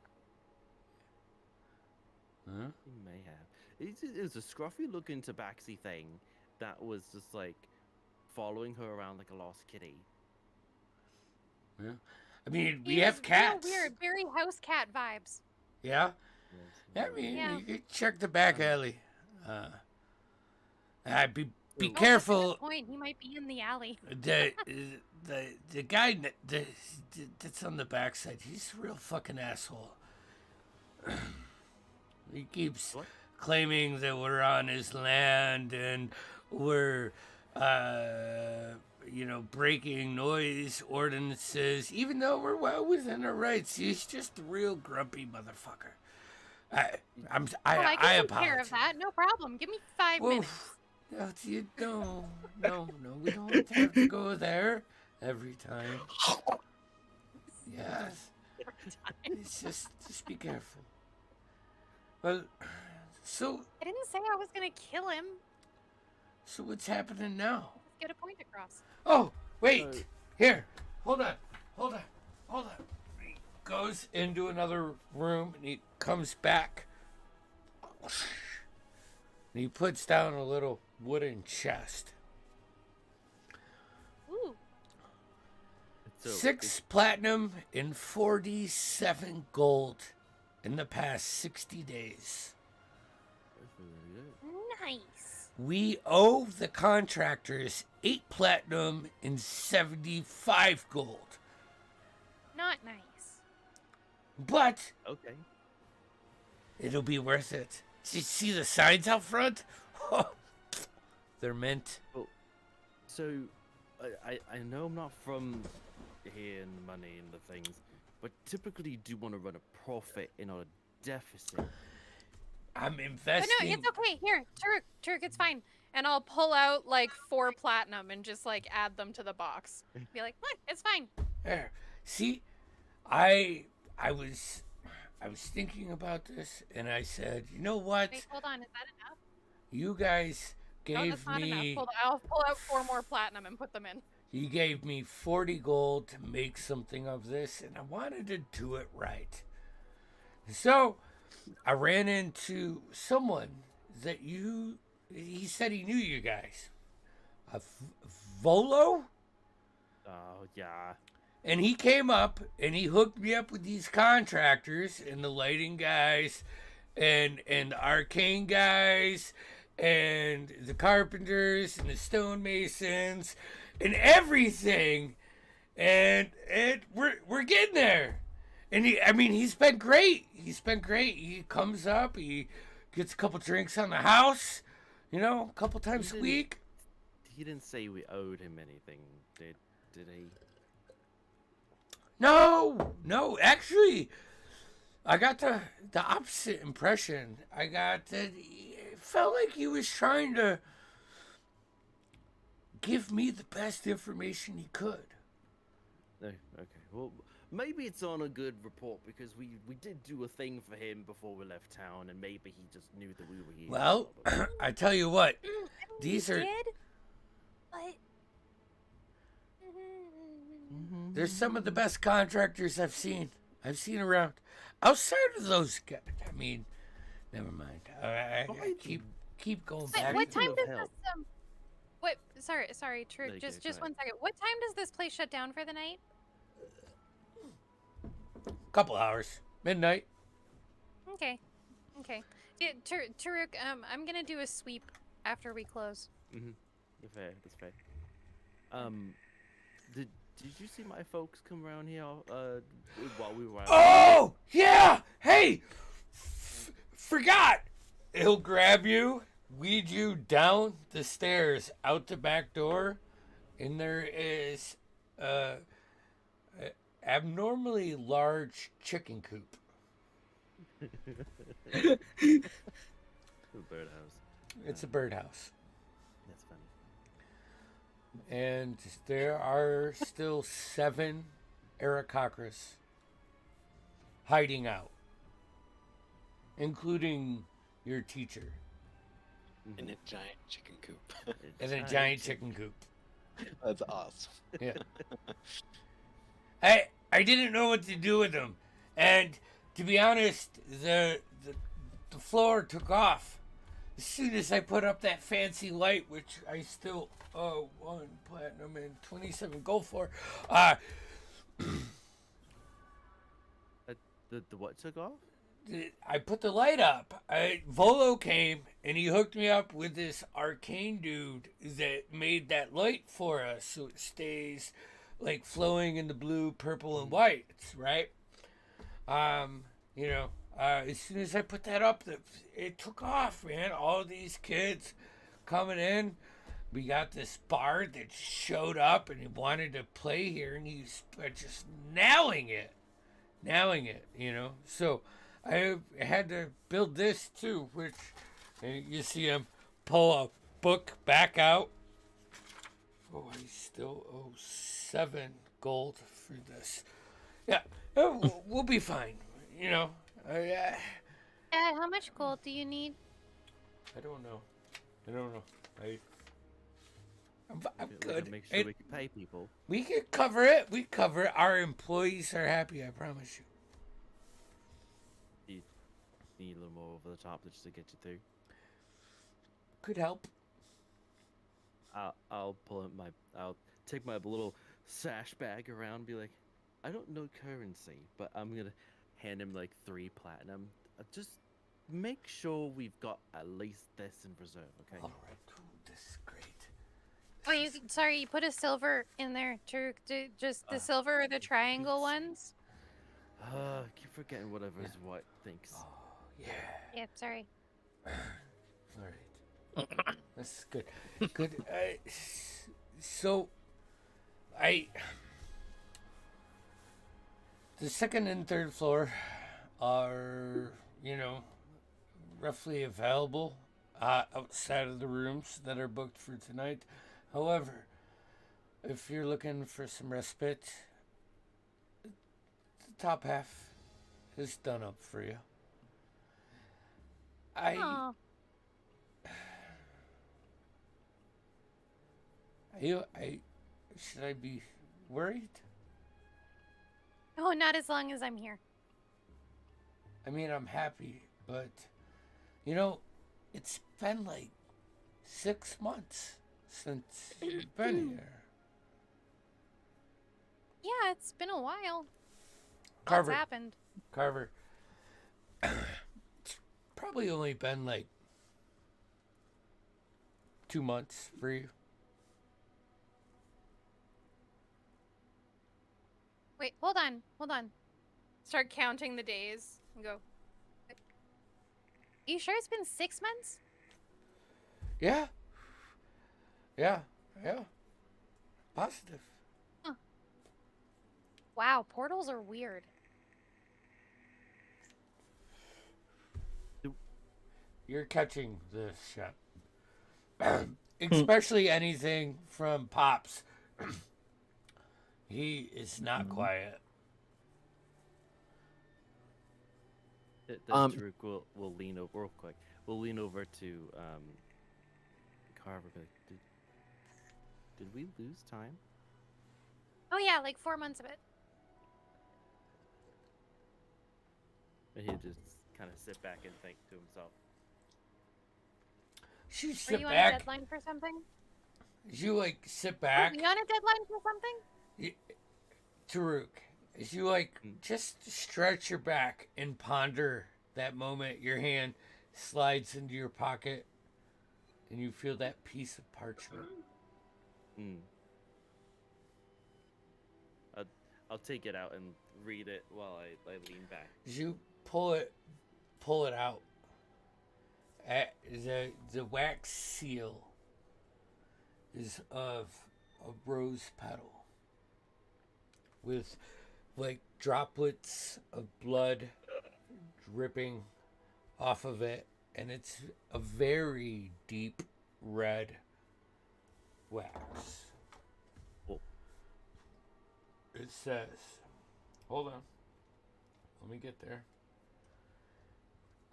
Huh? He may have. It was a scruffy-looking tabaxi thing that was just like following her around like a lost kitty. Yeah. I mean, we He have was cats. Real weird, very house cat vibes. Yeah. Yes. I mean, Yeah. you could check the back alley. Be Oh, that's a careful. good point. He might be in the alley. The guy that's on the backside, he's a real fucking asshole. He keeps What? claiming that we're on his land and we're breaking noise ordinances, even though we're well within our rights. He's just a real grumpy motherfucker. I Oh, I can take care apologize. of that. No problem. Give me 5 minutes. No, we don't have to go there every time. Yes. It's just be careful. Well, so I didn't say I was gonna kill him. So what's happening now? Get a point across. Oh, wait. Here. Hold on. Hold on. Hold on. He goes into another room and he comes back. And he puts down a little wooden chest. Ooh. So 6 platinum and 47 gold in the past 60 days. Nice. We owe the contractors 8 platinum and 75 gold. Not nice. But Okay. it'll be worth it. Did you see the signs out front? They're mint. So, I know I'm not from here and the money and the things, but typically do want to run a profit and not a deficit. I'm But investing. no, it's okay. Here, Turk, it's fine. And I'll pull out like 4 platinum and just like add them to the box. Be like, look, it's fine. There. See, I was thinking about this, and I said, you know what? Wait, hold on. Is that enough? You guys No, gave that's not me. enough. I'll pull out 4 more platinum and put them in. You gave me 40 gold to make something of this, and I wanted to do it right. So, I ran into someone that he said he knew you guys. Volo? Oh, yeah. And he came up and he hooked me up with these contractors and the lighting guys and the arcane guys and the carpenters and the stonemasons and everything. And we're getting there. And he's been great. He comes up, he gets a couple drinks on the house, a couple times a week. He didn't say we owed him anything, did he? No, actually, I got the opposite impression. I got that it felt like he was trying to give me the best information he could. No, okay. Well, maybe it's on a good report because we did do a thing for him before we left town, and maybe he just knew that we were here. Well, I tell you what, these We are did, but they're some of the best contractors I've seen around. Outside of those guys, never mind. I keep going Wait, back. what to time of does help. this What? Sorry, Turk. No, Just go ahead. 1 second. What time does this place shut down for the night? Couple hours, midnight. Okay. Yeah, Turk, I'm gonna do a sweep after we close. That's fair. Did you see my folks come around here while we were out? Oh yeah! Hey, forgot. He'll grab you, lead you down the stairs out the back door, and there is a abnormally large chicken coop. The birdhouse. It's a birdhouse. That's funny. And there are still 7 Aarakocras hiding out, including your teacher In a giant chicken coop. in a giant chicken coop. That's awesome. Yeah. I didn't know what to do with them, and to be honest, the floor took off as soon as I put up that fancy light, which I still owe 1 platinum and 27 gold for. The what took off? I put the light up. Volo came and he hooked me up with this arcane dude that made that light for us, so it stays like flowing in the blue, purple, and whites, right? As soon as I put that up, it took off, man. All these kids coming in. We got this bard that showed up and he wanted to play here, and he's just nailing it. So I had to build this too, which you see him pull a book back out. Oh, I still owe 7 gold for this. Yeah, we'll be fine. How much gold do you need? I don't know. I'm We good. gotta make sure It- we can pay people. we can cover it. We cover it. Our employees are happy. I promise you. You need a little more over the top just to get you through. Could help. I'll I'll take my little sash bag around and be like, I don't know currency, but I'm gonna hand him like 3 platinum. Just make sure we've got at least this in reserve, okay? All right. Ooh, this is great. Oh, sorry, you put a silver in there, Turk. Just the silver or the triangle ones? I keep forgetting whatever's what thinks. Oh, yeah. Yeah, sorry. All right. This is good. Good. So, the second and third floor are, roughly available outside of the rooms that are booked for tonight. However, if you're looking for some respite, the top half is done up for you. Oh, Should I be worried? no, not as long as I'm here. I mean, I'm happy, but it's been like 6 months since you've been here. Yeah, it's been a while. Carver, What's happened? Carver. It's probably only been like 2 months for you. Wait, hold on. Start counting the days and go. Are you sure it's been 6 months? Yeah. Positive. Wow, portals are weird. You're catching this shit. Especially anything from Pops. He is not quiet. Taruk will lean over real quick. We'll lean over to Carver. Be like, did we lose time? Oh yeah, like 4 months of it. And he'll just kind of sit back and think to himself. You Are sit you on a back. deadline for something? You sit Are back. you on a deadline for something? Taruk, as you just stretch your back and ponder that moment, your hand slides into your pocket and you feel that piece of parchment. I'll take it out and read it while I lean back. As you pull it out, the wax seal is of a rose petal with droplets of blood dripping off of it, and it's a very deep red wax. Cool. It says, hold on, let me get there.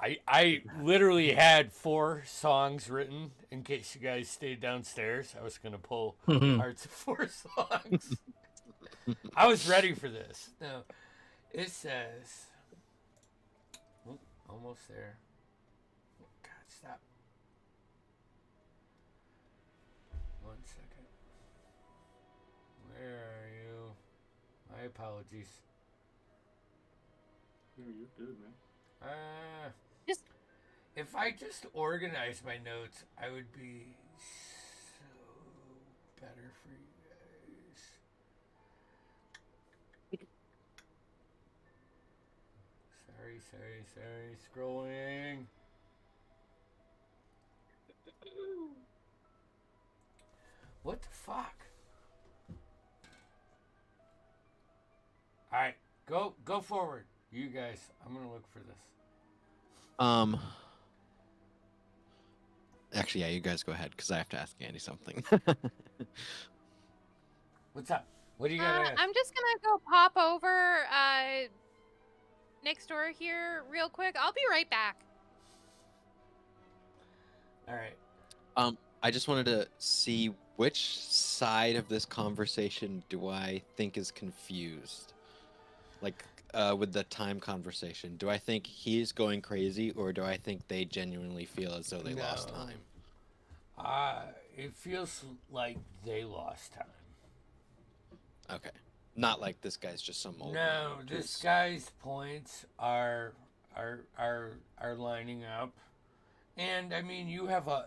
I literally had 4 songs written in case you guys stayed downstairs. I was gonna pull parts of 4 songs. I was ready for this. No, it says, almost there. God, stop. 1 second. Where are you? My apologies. Yeah, you're good, man. If I just organize my notes, I would be so better for you guys. Sorry. Scrolling. What the fuck? Alright, go forward. You guys, I'm gonna look for this. Actually, yeah, you guys go ahead because I have to ask Andy something. What's up? What do you got? I'm just gonna go pop over next door here real quick. I'll be right back. All right. I just wanted to see Which side of this conversation do I think is confused? Like, with the time conversation, do I think he's going crazy, or do I think they genuinely feel as though they lost No. time? It feels like they lost time. Okay. Not like this guy's just some old No, man this who's- guy's points are lining up, and I mean you have a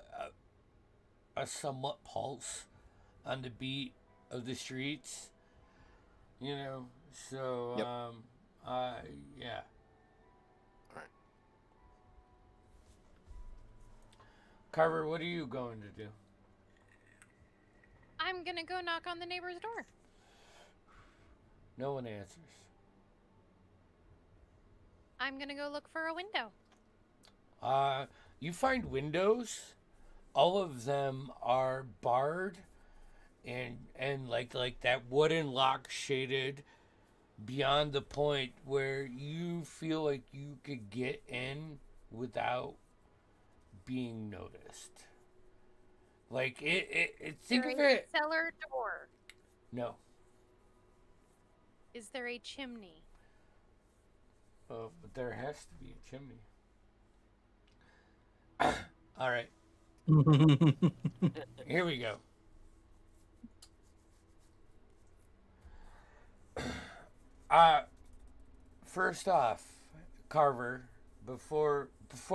somewhat pulse on the beat of the streets, you know. So Yep. yeah. All right. Carver, what are you going to do? I'm gonna go knock on the neighbor's door. No one answers. I'm gonna go look for a window. You find windows. All of them are barred, and like that wooden lock shaded beyond the point where you feel like you could get in without being noticed. Like think Is of there a it. cellar door? No. Is there a chimney? But there has to be a chimney. All right, here we go. First off, Carver, before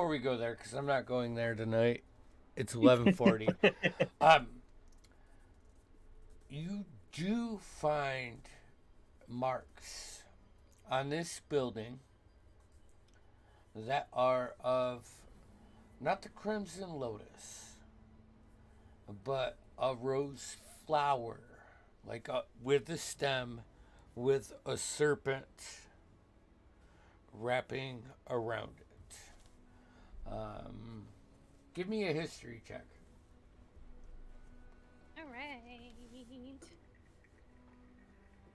we go there, because I'm not going there tonight. It's 11:40. You do find marks on this building that are of not the crimson lotus, but a rose flower, like with a stem, with a serpent wrapping around it. Give me a history check. All right.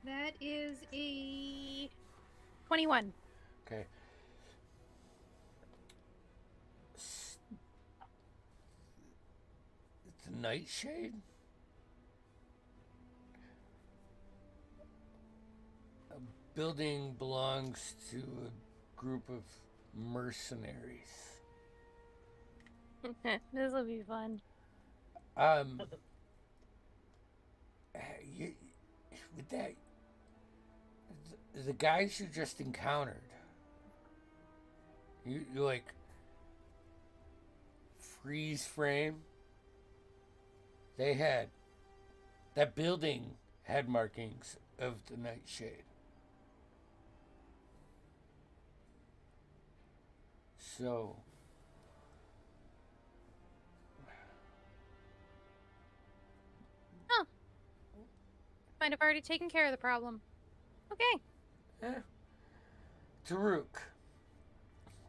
That is a 21. Okay. It's a nightshade. A building belongs to a group of mercenaries. This will be fun. You, with that, the guys you just encountered, you like freeze frame. They had that building had markings of the nightshade. So Might have already taken care of the problem. Okay. yeah. Taruk,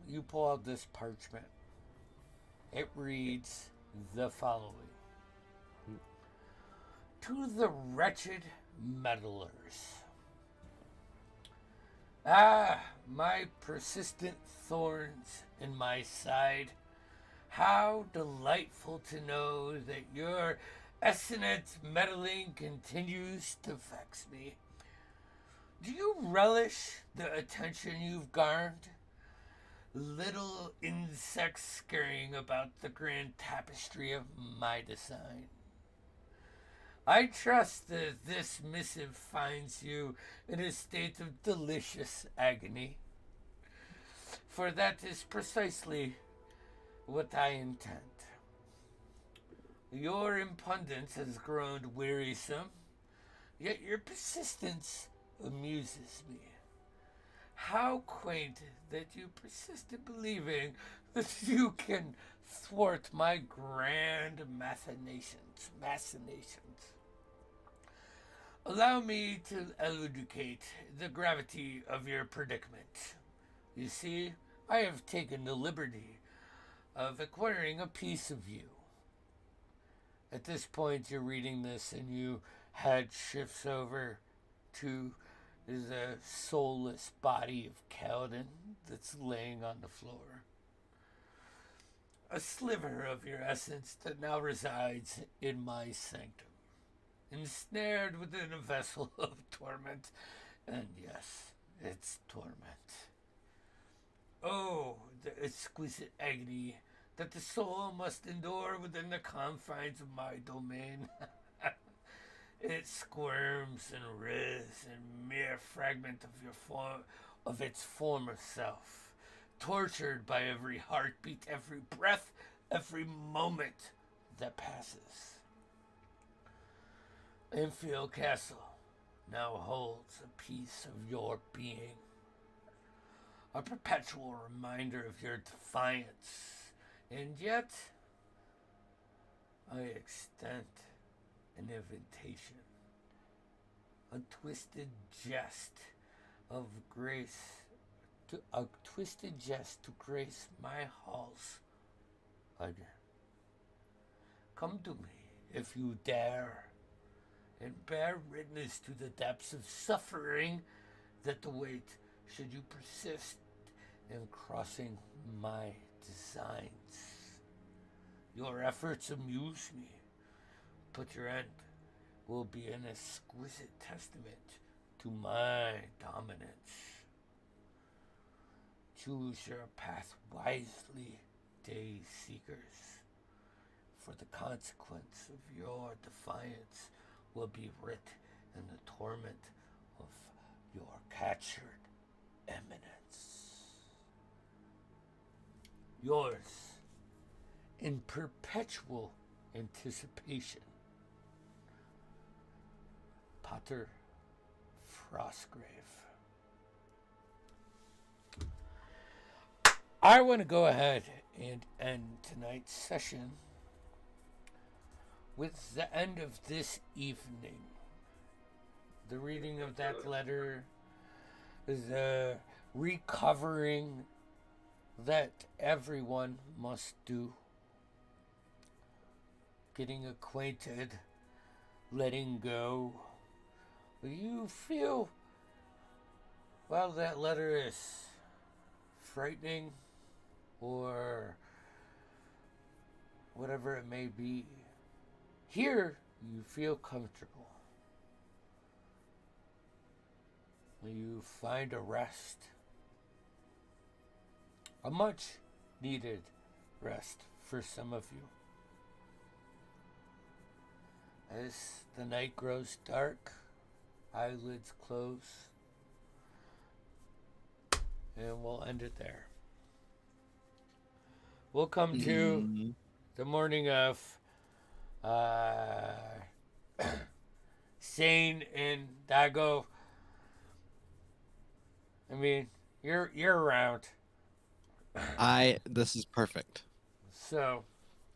you pull out this parchment. It reads the following: to the wretched meddlers. My persistent thorns in my side. How delightful to know that your essonant meddling continues to vex me. Do you relish the attention you've garnered? Little insects scurrying about the grand tapestry of my design. I trust that this missive finds you in a state of delicious agony, for that is precisely what I intend. Your impudence has grown wearisome, yet your persistence amuses me. How quaint that you persist in believing that you can thwart my grand machinations. Allow me to elucidate the gravity of your predicament. You see, I have taken the liberty of acquiring a piece of you. At this point, you're reading this and your head shifts over to the soulless body of Kaladin that's laying on the floor. A sliver of your essence that now resides in my sanctum. ensnared within a vessel of torment. And yes, it's torment. Oh, the exquisite agony that the soul must endure within the confines of my domain. It squirms and writhes in mere fragment of its former self, tortured by every heartbeat, every breath, every moment that passes. Enfield Castle now holds a piece of your being, a perpetual reminder of your defiance, and yet I extend an invitation, a twisted jest of grace, a twisted jest to grace my halls again. Come to me if you dare, and bear witness to the depths of suffering that await should you persist in crossing my designs. Your efforts amuse me, but your end will be an exquisite testament to my dominance. Choose your path wisely, day seekers, for the consequence of your defiance will be writ in the torment of your captured eminence. Yours, in perpetual anticipation, Potter Frostgrave. I want to go ahead and end tonight's session with the end of this evening. The reading of that letter, the recovering that everyone must do, getting acquainted, letting go. You feel, well, that letter is frightening or whatever it may be. Here, you feel comfortable. You find a rest, a much needed rest for some of you. As the night grows dark, eyelids close, and we'll end it there. We'll come to the morning of Sane and Dago. I mean, you're around. This is perfect. So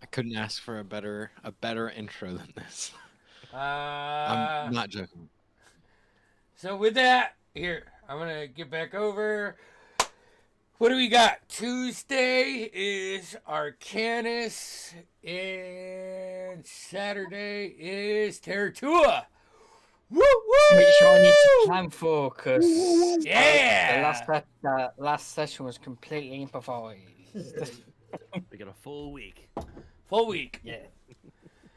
I couldn't ask for a better intro than this. I'm not joking. So with that, here, I'm gonna get back over. What do we got? Tuesday is Arcanus, and Saturday is Taratua. Woo woo! Make sure I need to plan focus. Yeah. The last session was completely improvised. We got a full week. Full week. Yeah.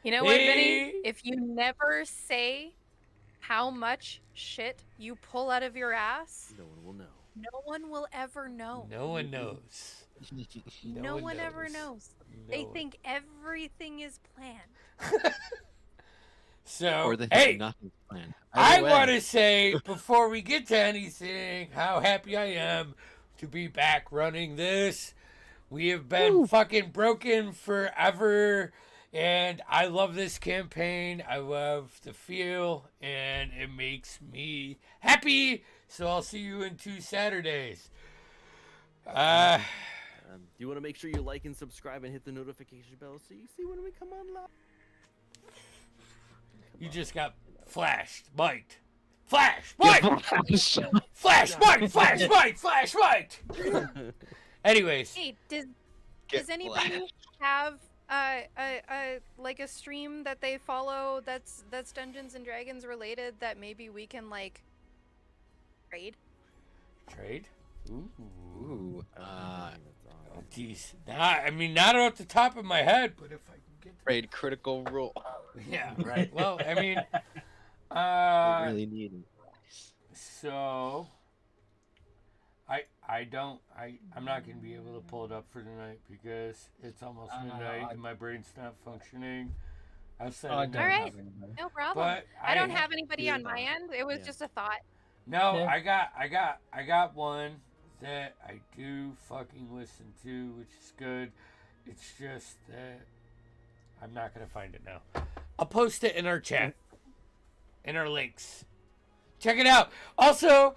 You know what, Vinny? Hey. If you never say how much shit you pull out of your ass, No one will know. no one will ever know. No one knows. No one ever knows. No They one. think everything is planned. So, Or they have hey, nothing planned. I Either way. want to say before we get to anything how happy I am to be back running this. We have been fucking broken forever, and I love this campaign. I love the feel, and it makes me happy. So I'll see you in 2 Saturdays. You want to make sure you like and subscribe and hit the notification bell so you see when we come on live. You just got flashed, mic'd. Flash, mic! Flash, mic! Flash, mic! Flash, mic! Anyways. Hey, does anybody have like a stream that they follow that's Dungeons and Dragons related that maybe we can like trade? Trade? Ooh. Ooh. Oh, geez. I mean, not off the top of my head, but if I can get upgrade Critical Role. Yeah, right. Well, I mean, I really need him. so I'm not gonna be able to pull it up for tonight because it's almost midnight and my brain's not functioning. I've said I it. don't All right. have anybody. No problem. But I don't have anybody Yeah. on my end. It was Yeah. just a thought. No, Yeah. I got one that I do fucking listen to, which is good. It's just that I'm not gonna find it now. I'll post it in our chat, in our links. Check it out. Also,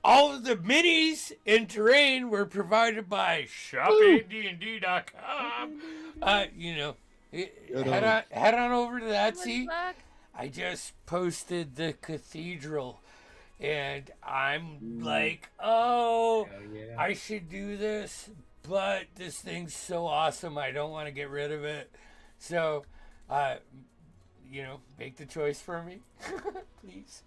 all of the minis in terrain were provided by shopandnd.com. Head on over to that. See, Look. I just posted the cathedral, and I'm like, oh, Hell yeah. I should do this, but this thing's so awesome, I don't want to get rid of it. So, make the choice for me, please.